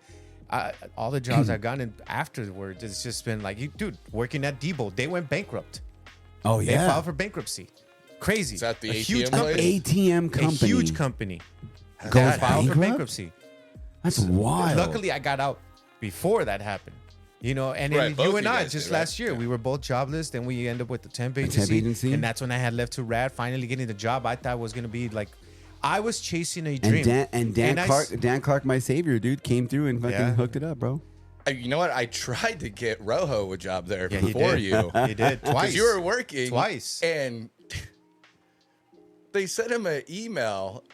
F: all the jobs I've gotten afterwards, it's just been like, dude, working at Debo, they went bankrupt.
D: Oh
F: They filed for bankruptcy. Crazy.
G: Is that the
F: a
G: ATM
F: huge
G: place?
F: company?
D: ATM
F: A
D: company.
F: huge company.
D: Goes
F: That filed for
D: bankrupt?
F: bankruptcy.
D: That's wild.
F: Luckily, I got out before that happened. You know, and
G: Right,
F: then
G: both
F: you
G: of
F: and
G: you
F: I
G: guys
F: just
G: did, right?
F: last year, we were both jobless. Then we ended up with the temp
D: temp
F: agency,
D: agency?
F: and that's when I had left to Rad. Finally getting the job I thought was gonna be like, I was chasing a dream.
D: Dan
F: I
D: Clark, Dan Clark, my savior, dude, came through and fucking
F: Yeah.
D: hooked it up, bro.
G: You know what? I tried to get Rojo a job there
F: Yeah, he
G: before
F: did.
G: you.
F: He did twice.
G: Because you were working.
F: Twice.
G: And they sent him an email,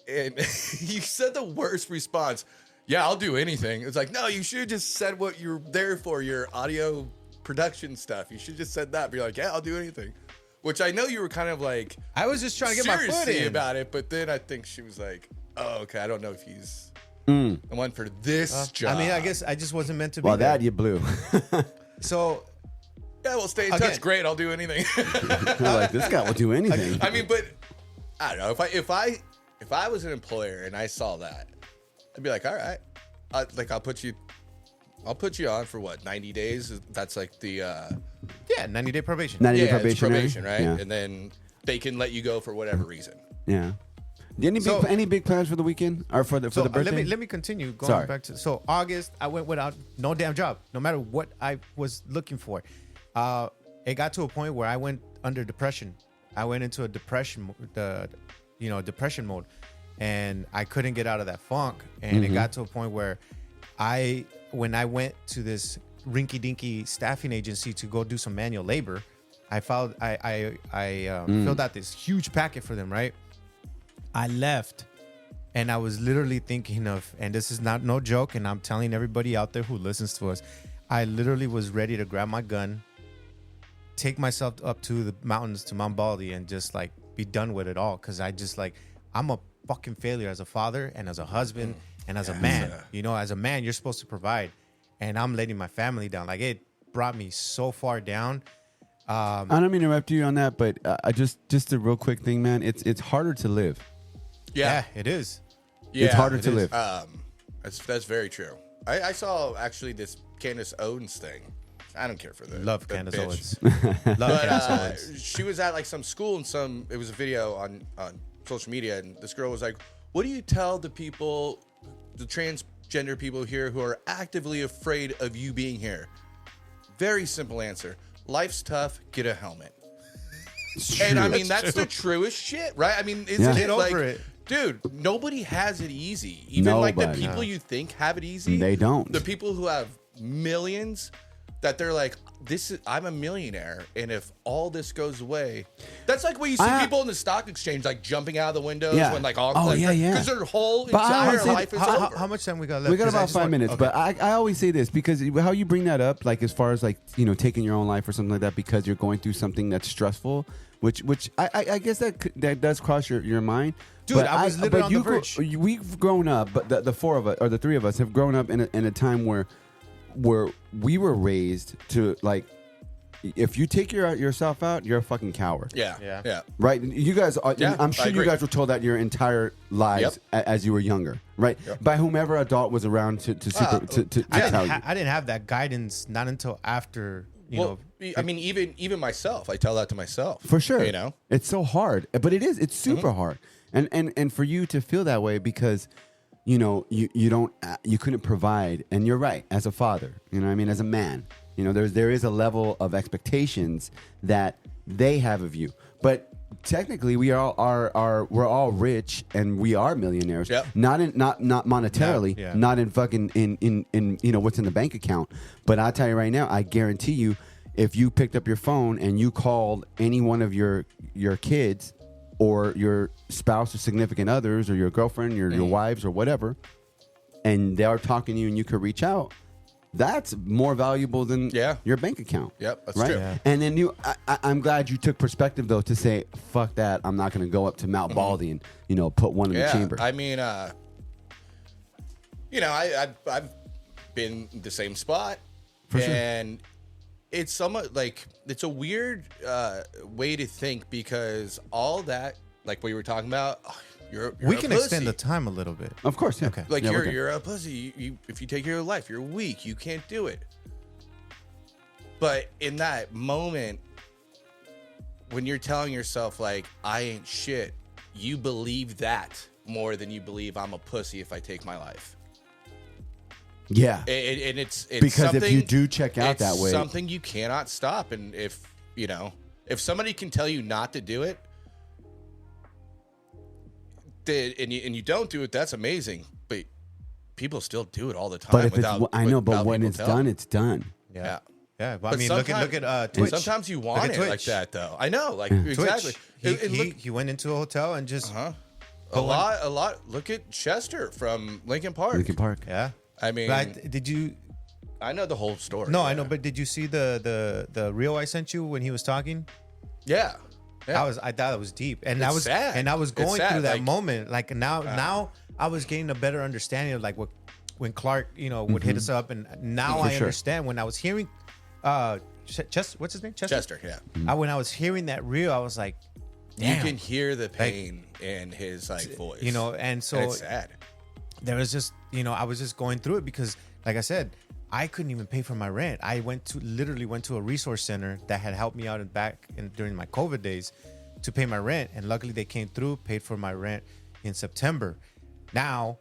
G: and you said the worst response. Yeah, I'll do anything. It's like, no, you should have just said what you're there for, your audio production stuff. You should have just said that. Be like, yeah, I'll do anything. Which I know you were kind of like
F: I was just trying to get my foot
G: seriously
F: in.
G: about it, but then I think she was like, oh, okay, I don't know if he's the one for this job.
F: I mean, I guess I just wasn't meant to be
D: Well,
F: there.
D: that you blew.
F: So
G: yeah, we'll stay in
F: Again.
G: touch. Great, I'll do anything.
D: You're like, this guy will do anything.
G: I mean, but I don't know. If I was an employer and I saw that, I'd be like, all right, I'll put you on for what, 90 days? That's like the
F: 90-day probation.
D: 90-day
G: yeah, it's probation, right?
D: Yeah.
G: And then they can let you go for whatever reason.
D: Yeah. Any big plans for the weekend or for the birthday?
F: let me continue going
D: Sorry.
F: back to August. I went without no damn job, no matter what I was looking for. It got to a point where I went under depression. I went into a depression mode, and I couldn't get out of that funk. And it got to a point where when I went to this rinky-dinky staffing agency to go do some manual labor, I filled out this huge packet for them, right? I left, and I was literally thinking of, and this is no joke, and I'm telling everybody out there who listens to us, I literally was ready to grab my gun, take myself up to the mountains to Mount Baldy, and just like be done with it all. Because I'm a fucking failure as a father and as a husband and as a man. You know, as a man, you're supposed to provide, and I'm letting my family down. Like, it brought me so far down.
D: I don't mean to interrupt you on that, but I just a real quick thing, man. It's harder to live.
F: Yeah, it is.
G: Yeah,
D: It's harder
F: it
D: to
F: is.
D: live.
G: That's very true. I saw actually this Candace Owens thing. I don't care for the
F: Love
G: the
F: Candace
G: bitch.
F: Owens. Love
G: But
F: Candace Owens.
G: she was at like some school and it was a video on social media, and this girl was like, what do you tell the people, the transgender people here who are actively afraid of you being here? Very simple answer. Life's tough, get a helmet. And I mean, that's the truest shit, right? I mean, isn't
D: Yeah.
G: it
F: Get over
G: like,
F: it.
G: dude, nobody has it easy. Even like the
D: Nobody.
G: people you think have it easy,
D: They don't.
G: The people who have millions, that they're like, I'm a millionaire, and if all this goes away, that's like when you see people in the stock exchange like jumping out of the windows
D: Yeah.
G: when like all
D: yeah.
G: because their whole
D: But I
G: entire
D: would say-
G: life is
F: How,
G: over.
F: how much time we got left?
D: We got
F: 'Cause I
D: about
F: just
D: 5
F: want-
D: minutes,
F: okay.
D: but I always say this because how you bring that up, like as far as like taking your own life or something like that because you're going through something that's stressful, which I guess that does cross your mind.
F: Dude,
D: But
F: I was literally on the
D: you
F: verge.
D: We've grown up, but the four of us or the three of us have grown up in a time where we were raised to like, if you take yourself out, you're a fucking coward.
G: yeah.
D: Right, you guys.
G: Yeah,
D: I'm
G: I
D: sure you
G: agree.
D: guys were told that your entire lives as you were younger, right? By whomever adult was around to tell you.
F: I didn't have that guidance not until after
G: I mean, even myself, I tell that to myself.
D: For sure.
G: You know?
D: It's so hard. But it's super hard. And for you to feel that way because you couldn't provide, and you're right, as a father, you know what I mean, as a man, there is a level of expectations that they have of you. But technically we we're all rich and we are millionaires.
G: Yep.
D: Not monetarily,
F: Yeah.
D: not in fucking in what's in the bank account. But I'll tell you right now, I guarantee you, if you picked up your phone and you called any one of your kids or your spouse or significant others or your girlfriend, your wives or whatever, and they are talking to you and you could reach out, that's more valuable than your bank account.
G: Yep, that's
D: right?
G: true.
F: Yeah.
D: And then I'm glad you took perspective though to say, fuck that, I'm not going to go up to Mount Baldy and put one in the chamber.
G: I mean, I've been in the same spot,
D: For sure.
G: and it's somewhat like it's a weird way to think because all that, like what you were talking about,
F: we
G: a
F: can
G: pussy.
F: extend the time a little bit.
D: Of course, yeah.
F: Okay.
G: Like
D: Yeah, we're good.
G: you're a pussy. You if you take care of your life, you're weak. You can't do it. But in that moment, when you're telling yourself like I ain't shit, you believe that more than you believe I'm a pussy if I take my life.
D: Yeah.
G: And it's
D: Because if
G: something,
D: you do check out that way,
G: something you cannot stop. And if somebody can tell you not to do it, and you don't do it, that's amazing. But people still do it all the time.
D: but if
G: without,
D: it's, I know, but
G: without
D: when
G: people
D: it's
G: telling.
D: done, it's done.
F: Yeah.
G: Yeah.
F: But I
G: But
F: mean, look at Twitch.
G: Sometimes you
F: Look
G: want
F: at
G: it like
F: Twitch.
G: that, though. I know, like
F: Twitch.
G: exactly.
F: He went into a hotel and just
G: A lot. Look at Chester from Lincoln Park.
D: Lincoln Park.
F: yeah.
G: I mean,
F: Did you?
G: I know the whole story.
F: No,
G: yeah.
F: I know. But did you see the reel I sent you when he was talking?
G: Yeah.
F: I thought it was deep, and
G: It's
F: I was
G: sad.
F: and I was
G: It's
F: going
G: sad,
F: through that
G: like-
F: moment. Like now I was getting a better understanding of like what when Clark would hit us up, and now
D: For
F: I
D: sure.
F: understand when I was hearing what's his name
G: Chester. Yeah.
F: When I was hearing that reel, I was like, damn.
G: You can hear the pain in his voice.
F: And so
G: And it's sad.
F: there was just I was just going through it because like I said, I couldn't even pay for my rent. I literally went to a resource center that had helped me out during my COVID days to pay my rent, and luckily they came through, paid for my rent in September. Now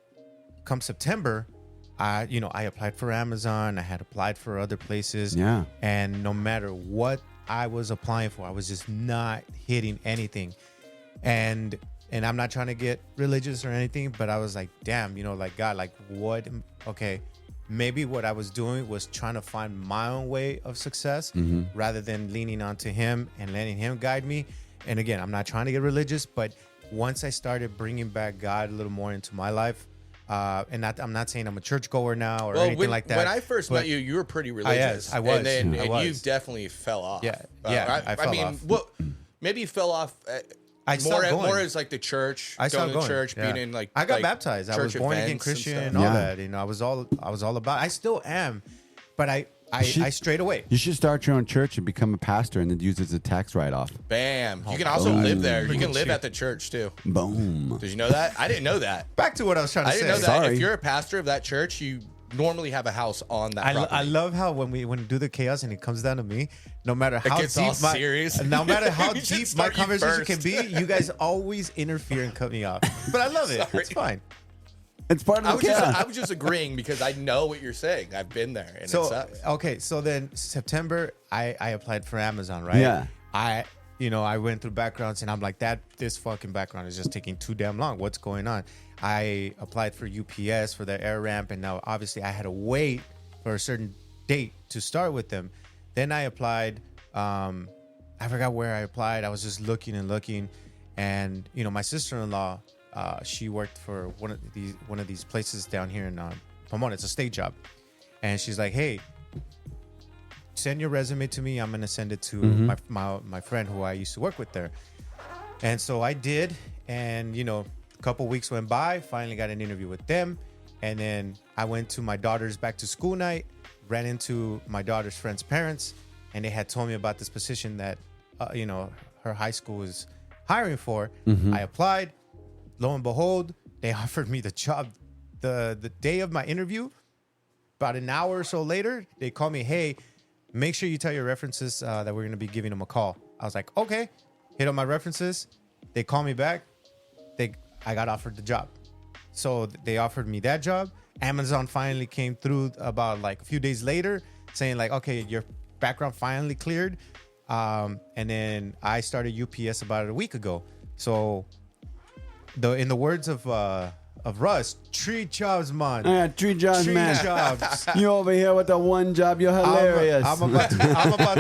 F: come September, I applied for Amazon, I had applied for other places, and no matter what I was applying for, I was just not hitting anything. And I'm not trying to get religious or anything, but I was like, damn, like God, like what? Okay, maybe what I was doing was trying to find my own way of success rather than leaning onto Him and letting Him guide me. And again, I'm not trying to get religious, but once I started bringing back God a little more into my life, and I'm not saying I'm a churchgoer now or anything like that.
G: When I first
F: but
G: met you, you were pretty religious.
F: I was.
G: And then
F: I was.
G: you definitely fell off.
F: Yeah. I fell off.
G: Well, maybe you fell off.
F: I stopped going.
G: More as like the church.
F: I stopped going.
G: Church,
F: Yeah.
G: being in like
F: I got
G: like
F: baptized. I was
G: church
F: born again
G: events and
F: Christian
G: stuff.
F: and all
D: Yeah.
F: that. I was all about. I still am, but I strayed away.
D: You should start your own church and become a pastor and then use it as a tax write-off.
G: Bam. You can also live there. You can live at the church too.
D: Boom.
G: Did you know that? I didn't know that.
F: Back to what I was trying to
G: I
F: say.
G: didn't know that.
D: Sorry.
G: If you're a pastor of that church, you normally have a house on that property.
F: I love how when we do the chaos and it comes down to me, no matter how
G: gets
F: deep
G: all serious.
F: no matter how
G: You should
F: deep my
G: start you
F: conversation can
G: first.
F: be, you guys always interfere and cut me off. But I love it.
G: Sorry.
F: It's fine.
D: It's part of
G: I
D: the
G: was, just,
D: chaos.
G: I was just agreeing because I know what you're saying. I've been there, and it
F: So
G: sucks.
F: okay, so then September I applied for Amazon, right?
D: Yeah.
F: I went through backgrounds and I'm like, this fucking background is just taking too damn long. What's going on? I applied for UPS for the air ramp, and now obviously I had to wait for a certain date to start with them. Then I applied. I forgot where I applied. I was just looking, and my sister-in-law, she worked for one of these places down here in Pomona. It's a state job, and she's like, "Hey, send your resume to me. I'm gonna send it to my friend who I used to work with there." And so I did, and a couple weeks went by. Finally got an interview with them, and then I went to my daughter's back to school night. Ran into my daughter's friend's parents, and they had told me about this position that her high school is hiring for. I applied. Lo and behold, they offered me the job the day of my interview. About an hour or so later, they called me, "Hey, make sure you tell your references that we're going to be giving them a call. I was like, okay. Hit up my references. They call me back. I got offered the job. So they offered me that job. Amazon finally came through about like a few days later saying like, okay, your background finally cleared. And then I started UPS about a week ago. So in the words of Russ, 3 jobs, man.
D: I got 3 jobs, man.
F: 3 jobs.
D: You over here with the 1 job. You're hilarious.
F: I'm about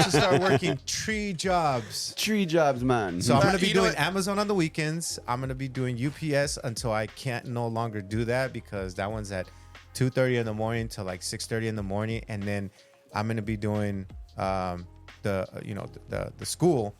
F: to start working 3 jobs.
D: 3 jobs, man.
F: So I'm going to be
G: You know
F: doing
G: what?
F: Amazon on the weekends. I'm going to be doing UPS until I can't no longer do that because that one's at 2:30 in the morning till like 6:30 in the morning. And then I'm going to be doing the school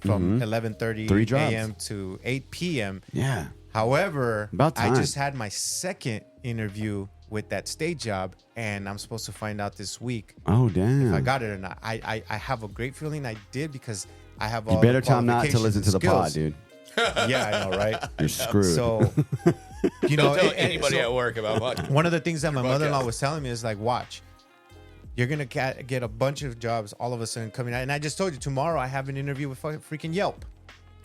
F: from 11:30
D: 3 jobs.
F: a.m. to 8 p.m.
D: Yeah.
F: However,
D: About
F: I
D: time.
F: just had my second interview with that state job, and I'm supposed to find out this week
D: Oh, damn.
F: if I got it or not. I have a great feeling I did because I have all
D: You better
F: the
D: tell him not to listen to the pod,
F: qualifications
D: dude.
F: and skills. Yeah, I know, right?
D: You're screwed.
F: So, you know,
G: Don't tell
F: and
G: anybody
F: so
G: at work about what.
F: one of the things that my
G: Your
F: mother-in-law
G: podcast.
F: was telling me is like, watch, you're gonna get a bunch of jobs all of a sudden coming out. And I just told you tomorrow I have an interview with freaking Yelp.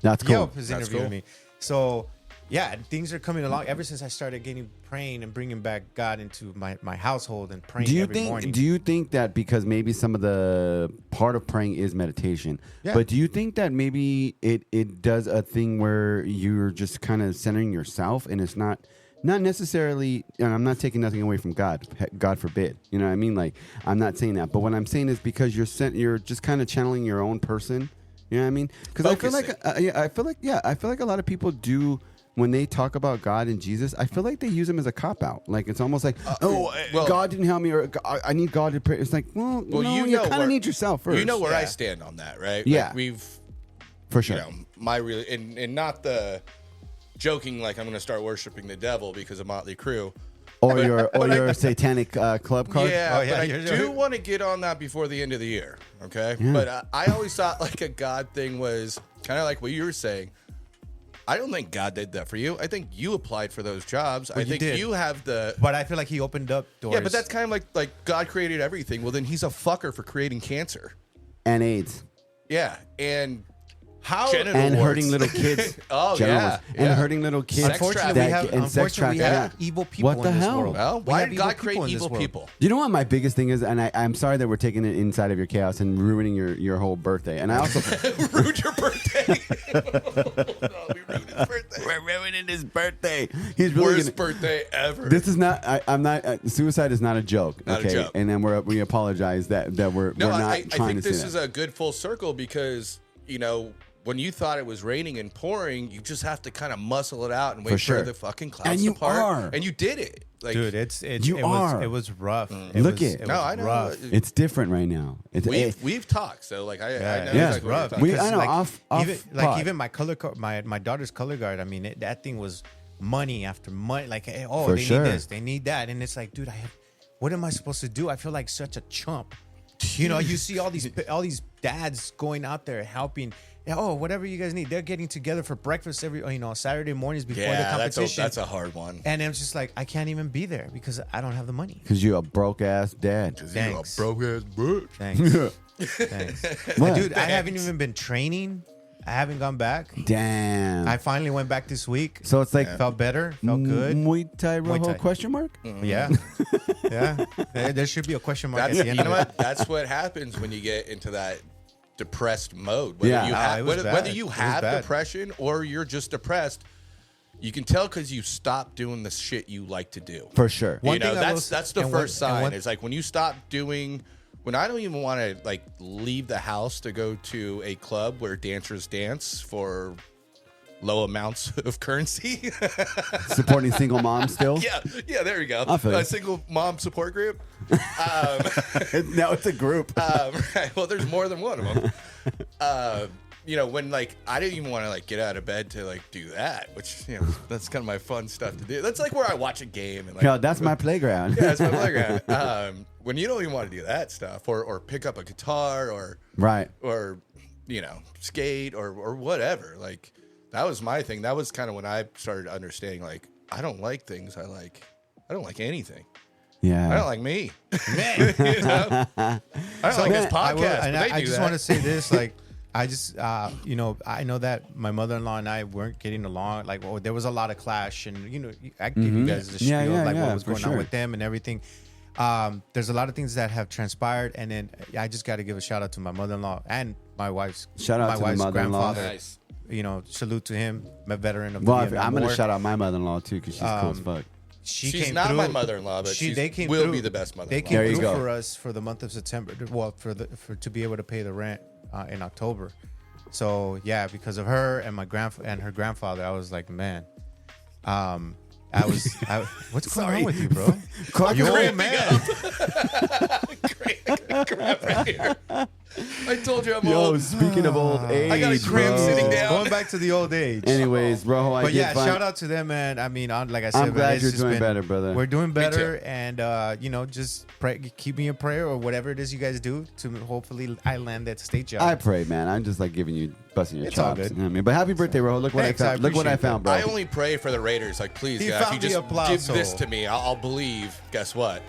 D: That's cool.
F: Yelp is
G: That's
F: interviewing
G: cool.
F: me. So yeah, things are coming along ever since I started praying and bringing back God into my household and praying every morning.
D: Do you think that because maybe some of the part of praying is meditation,
F: Yeah.
D: but do you think that maybe it does a thing where you're just kind of centering yourself and it's not necessarily, and I'm not taking nothing away from God, God forbid, you know what I mean? Like, I'm not saying that, but what I'm saying is because you're just kind of channeling your own person, you know what I mean? Because I feel like a lot of people do. When they talk about God and Jesus, I feel like they use him as a cop out. Like it's almost like,
G: well-
D: God didn't help me, or I need God to pray. It's like, well no, you kind of need yourself first.
G: You know where I
F: Yeah.
G: stand on that, right?
D: Yeah.
G: Like we've,
D: for sure.
G: you know, my really, and not the joking like I'm going to start worshiping the devil because of Motley Crue.
D: Or your satanic club card.
G: Yeah,
F: Oh, yeah,
G: but I
F: you're-
G: do want to get on that before the end of the year. Okay,
D: Yeah.
G: but I always thought like a God thing was kind of like what you were saying. I don't think God did that for you. I think you applied for those jobs. I
F: you
G: think
F: did.
G: you have the.
F: But I feel like he opened up doors.
G: Yeah, but that's kind of like God created everything. Well, then he's a fucker for creating cancer.
D: And AIDS.
G: Yeah, and how
D: And hurting little kids.
G: Oh,
D: Genitals.
G: yeah,
D: And
G: yeah.
D: hurting little kids.
F: Unfortunately, we have,
D: and sex
F: unfortunately, we
D: trafficking.
F: have
D: Yeah.
F: evil people
D: What the
F: in this
D: hell?
F: world.
G: Well,
F: We
G: why
F: have
G: did
F: evil
G: God create
F: people in this
G: evil
F: world.
G: people?
D: You know what my biggest thing is, and I'm sorry that we're taking it inside of your chaos and ruining your whole birthday. And I also
G: Ruined your birthday. We ruined his birthday.
D: we're ruining his birthday. He's really
G: Worst
D: gonna,
G: birthday ever.
D: This is not. I'm not. Suicide is not a joke.
G: Not a
D: okay,
G: joke.
D: and then we apologize that we're
G: No,
D: not
G: I
D: trying
G: think
D: to
G: this
D: say
G: is
D: that.
G: a good full circle because, you know, when you thought it was raining and pouring, you just have to kind of muscle it out and wait
D: For
G: for,
D: sure.
G: the fucking clouds
D: And
G: to
D: you
G: part.
D: are.
G: And you did it. Like,
F: Dude, it
D: are.
F: was rough.
D: Look it.
F: was
G: no, I know.
F: rough.
D: It's different right now. It's
G: We've talked, so like I know
F: Yeah,
G: exactly what you're
F: rough.
G: talking
D: We-
G: about.
D: I know,
F: Because,
D: off
F: even
D: pod.
F: even my color my daughter's color guard. I mean, that thing was money after money. Like, hey,
D: For
F: they
D: sure.
F: need this, they need that, and it's like, dude, what am I supposed to do? I feel like such a chump. You know, you see all these dads going out there helping. Yeah, oh, whatever you guys need, they're getting together for breakfast every Saturday mornings before the
G: Yeah,
F: competition.
G: that's a hard one.
F: and I'm just like, I can't even be there because I don't have the money.
D: because you're a broke ass dad.
F: Thanks.
G: Broke ass bitch.
F: Thanks. Thanks.
D: What?
F: Dude, I haven't even been training. I haven't gone back.
D: Damn.
F: I finally went back this week.
D: so it's like
F: Felt better. Felt good.
D: Muay Thai Rojo
F: Thai.
D: question mark?
F: Yeah. Yeah. There should be a question mark
G: That's,
F: at the end
G: you know
F: of it.
G: what? That's what happens when you get into that depressed mode. Whether
D: Yeah.
G: you
F: Nah,
G: have
F: it was
G: whether,
F: bad.
G: whether you
F: It was
G: have
F: bad.
G: depression or you're just depressed, you can tell because you stop doing the shit you like to do.
D: For sure.
F: One
G: You know,
F: thing I will
G: that's
F: say-
G: that's the
F: and
G: first
F: one- and
G: sign.
F: one-
G: Is like when you stop doing. When I don't even want to like leave the house to go to a club where dancers dance for low amounts of currency.
D: Supporting single moms still?
G: yeah, there you go.
D: I feel you.
G: A single mom support group.
D: No, it's a group.
G: Right. Well, there's more than one of them. You know, when like I didn't even want to like get out of bed to like do that, which that's kind of my fun stuff to do. That's like where I watch a game and like
D: Yo, that's my playground.
G: yeah, that's my playground. When you don't even want to do that stuff or pick up a guitar or
D: Right.
G: skate or whatever, like that was my thing. That was kind of when I started understanding like I don't like things I like. I don't like anything.
D: Yeah.
G: I don't like me. You know? I don't like this
F: I will-
G: podcast.
F: and
G: but they
F: I
G: do
F: just
G: that.
F: want to say this, like, I just, you know, I know that my mother-in-law and I weren't getting along. Like, well, there was a lot of clash, and you know, I give you guys the spiel,
D: Yeah,
F: like
D: yeah,
F: what was
D: for
F: going on
D: sure.
F: with them and everything. There's a lot of things that have transpired, and then I just got to give a shout out to my mother-in-law and my wife's
D: Shout out
F: my
D: to the
F: wife's
D: mother-in-law.
F: grandfather.
G: Nice.
F: You know, salute to him, a veteran of the
D: Well,
F: Vietnam
D: I'm going
F: War.
D: to shout out my mother-in-law too because she's cool as fuck.
F: She
G: She's
F: came
G: not
F: through,
G: my mother-in-law, but she
F: they came
G: will
F: through,
G: be the best
F: They
G: mother-in-law.
F: came
D: There you
F: through
D: go.
F: for us for the month of September. Well, for to be able to pay the rent in October. So yeah, because of her and my her grandfather, I was like, man, what's going on with you, bro?
D: Clark
F: You
D: is
F: old
D: right.
F: man.
G: Crap right here. I told you I'm
D: Yo,
G: old.
D: speaking of old age,
G: I got a cramp
D: bro.
G: sitting down.
F: Going back to the old age.
D: Anyways, Rojo, I
F: But
D: did
F: yeah,
D: find-
F: shout out to them, man. I mean, like I said,
D: I'm
F: man,
D: glad
F: it's
D: you're
F: just
D: doing
F: been-
D: better, brother.
F: We're doing better,
G: too.
F: and you know, just pray, keep me in prayer or whatever it is you guys do to hopefully I land that state job.
D: I pray, man. I'm just like giving you, busting your
F: It's all
D: chops.
F: good.
D: You know what I mean? But happy birthday, Rojo. Look what
F: Thanks,
D: I
F: I
D: found. Look what I
F: appreciate
D: found, bro.
G: I only pray for the Raiders. Like, please,
F: He
G: God, if
F: found
G: you
F: the
G: just
F: applause
G: give this
F: hole.
G: to me, I'll believe. Guess what?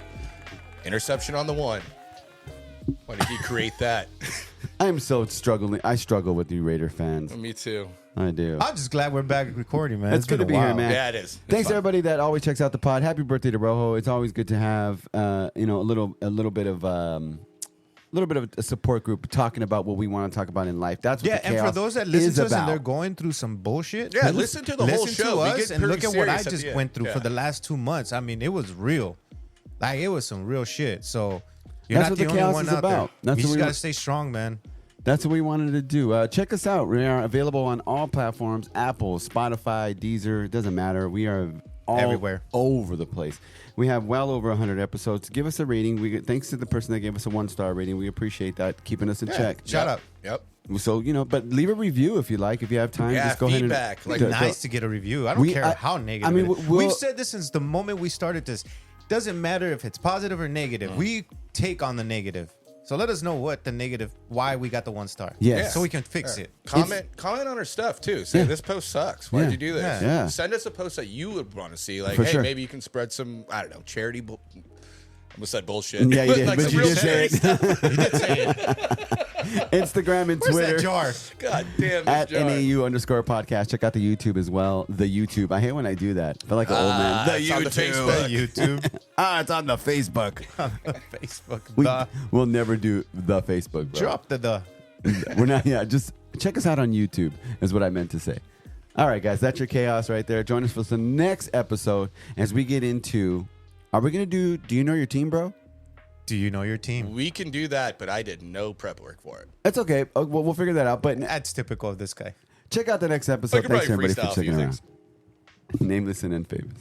G: Interception on the one. Why did he create that?
D: I am so struggling. I struggle with you Raider fans.
G: Me too.
D: I do.
F: I'm just glad we're back recording, man.
D: It's good
F: been
D: to
F: a
D: be here,
F: while.
D: man.
G: Yeah, it is. It's
D: Thanks
G: fun.
D: everybody that always checks out the pod. Happy birthday to Rojo. It's always good to have you know, a little bit of a support group talking about what we want to talk about in life. That's what
F: Yeah,
D: the
F: and for
D: chaos
F: those that listen
D: is
F: to us and
D: about.
F: they're going through some bullshit,
G: Yeah, listen to the whole
F: listen
G: show.
F: to
G: We
F: us
G: get
F: and look
G: pretty
F: at what I
G: serious at
F: just
G: the end.
F: went through
G: Yeah.
F: for the last 2 months. I mean, it was real. Like, it was some real shit. So you're
D: That's
F: not
D: what
F: the
D: the
F: only
D: chaos
F: one
D: is
F: out
D: about.
F: there.
D: That's
F: You
D: what
F: just
D: we
F: gotta
D: want.
F: stay strong, man.
D: That's what we wanted to do. Check us out. We are available on all platforms: Apple, Spotify, Deezer. It doesn't matter. We are all
F: Everywhere.
D: over the place. We have well over 100 episodes. Give us a rating. Thanks to the person that gave us a 1-star rating. We appreciate that, keeping us in check.
F: Shout out.
G: Yep.
D: So but leave a review if you like. If you have time,
G: Yeah,
D: just go
G: feedback.
D: ahead
G: Like,
D: and
F: Nice to get a review. I don't
D: We-
F: care
D: I-
F: how negative.
D: I mean,
F: it is.
D: we'll-
F: We've said this since the moment we started this. Doesn't matter if it's positive or negative. We take on the negative. So let us know why we got the 1 star.
D: Yes.
F: So we can fix it.
G: Comment on our stuff too. Say
D: Yeah.
G: this post sucks. Why'd
D: Yeah.
G: you do this?
D: Yeah.
G: Send us a post that you would want to see. Like,
D: For
G: hey,
D: sure.
G: maybe you can spread some, I don't know, charity. I almost said bullshit.
D: Yeah, you did,
G: Like
D: but
G: some
D: you
G: real
D: did say
G: charity
D: it.
G: stuff.
F: You did say it.
D: Instagram and
F: Where's
D: Twitter.
F: that jar?
G: God damn.
D: At
G: this jar.
D: NAU_podcast. Check out the YouTube as well. The YouTube. I hate when I do that. I feel like an old man.
G: it's on the Facebook.
F: YouTube.
D: It's on the Facebook.
F: Facebook.
D: We'll never do the Facebook, bro.
F: Drop the.
D: We're not. Yeah, just check us out on YouTube. Is what I meant to say. All right, guys, that's your chaos right there. Join us for the next episode as we get into. Are we gonna do? Do you know your team, bro?
F: Do you know your team?
G: We can do that, but I did no prep work for it.
D: That's okay. We'll figure that out. But
F: That's typical of this guy.
D: check out the next
G: I
D: episode.
G: could
D: Thanks
G: probably
D: everybody for
G: freestyle a few
D: checking
G: things.
D: around. Nameless and Unfamous.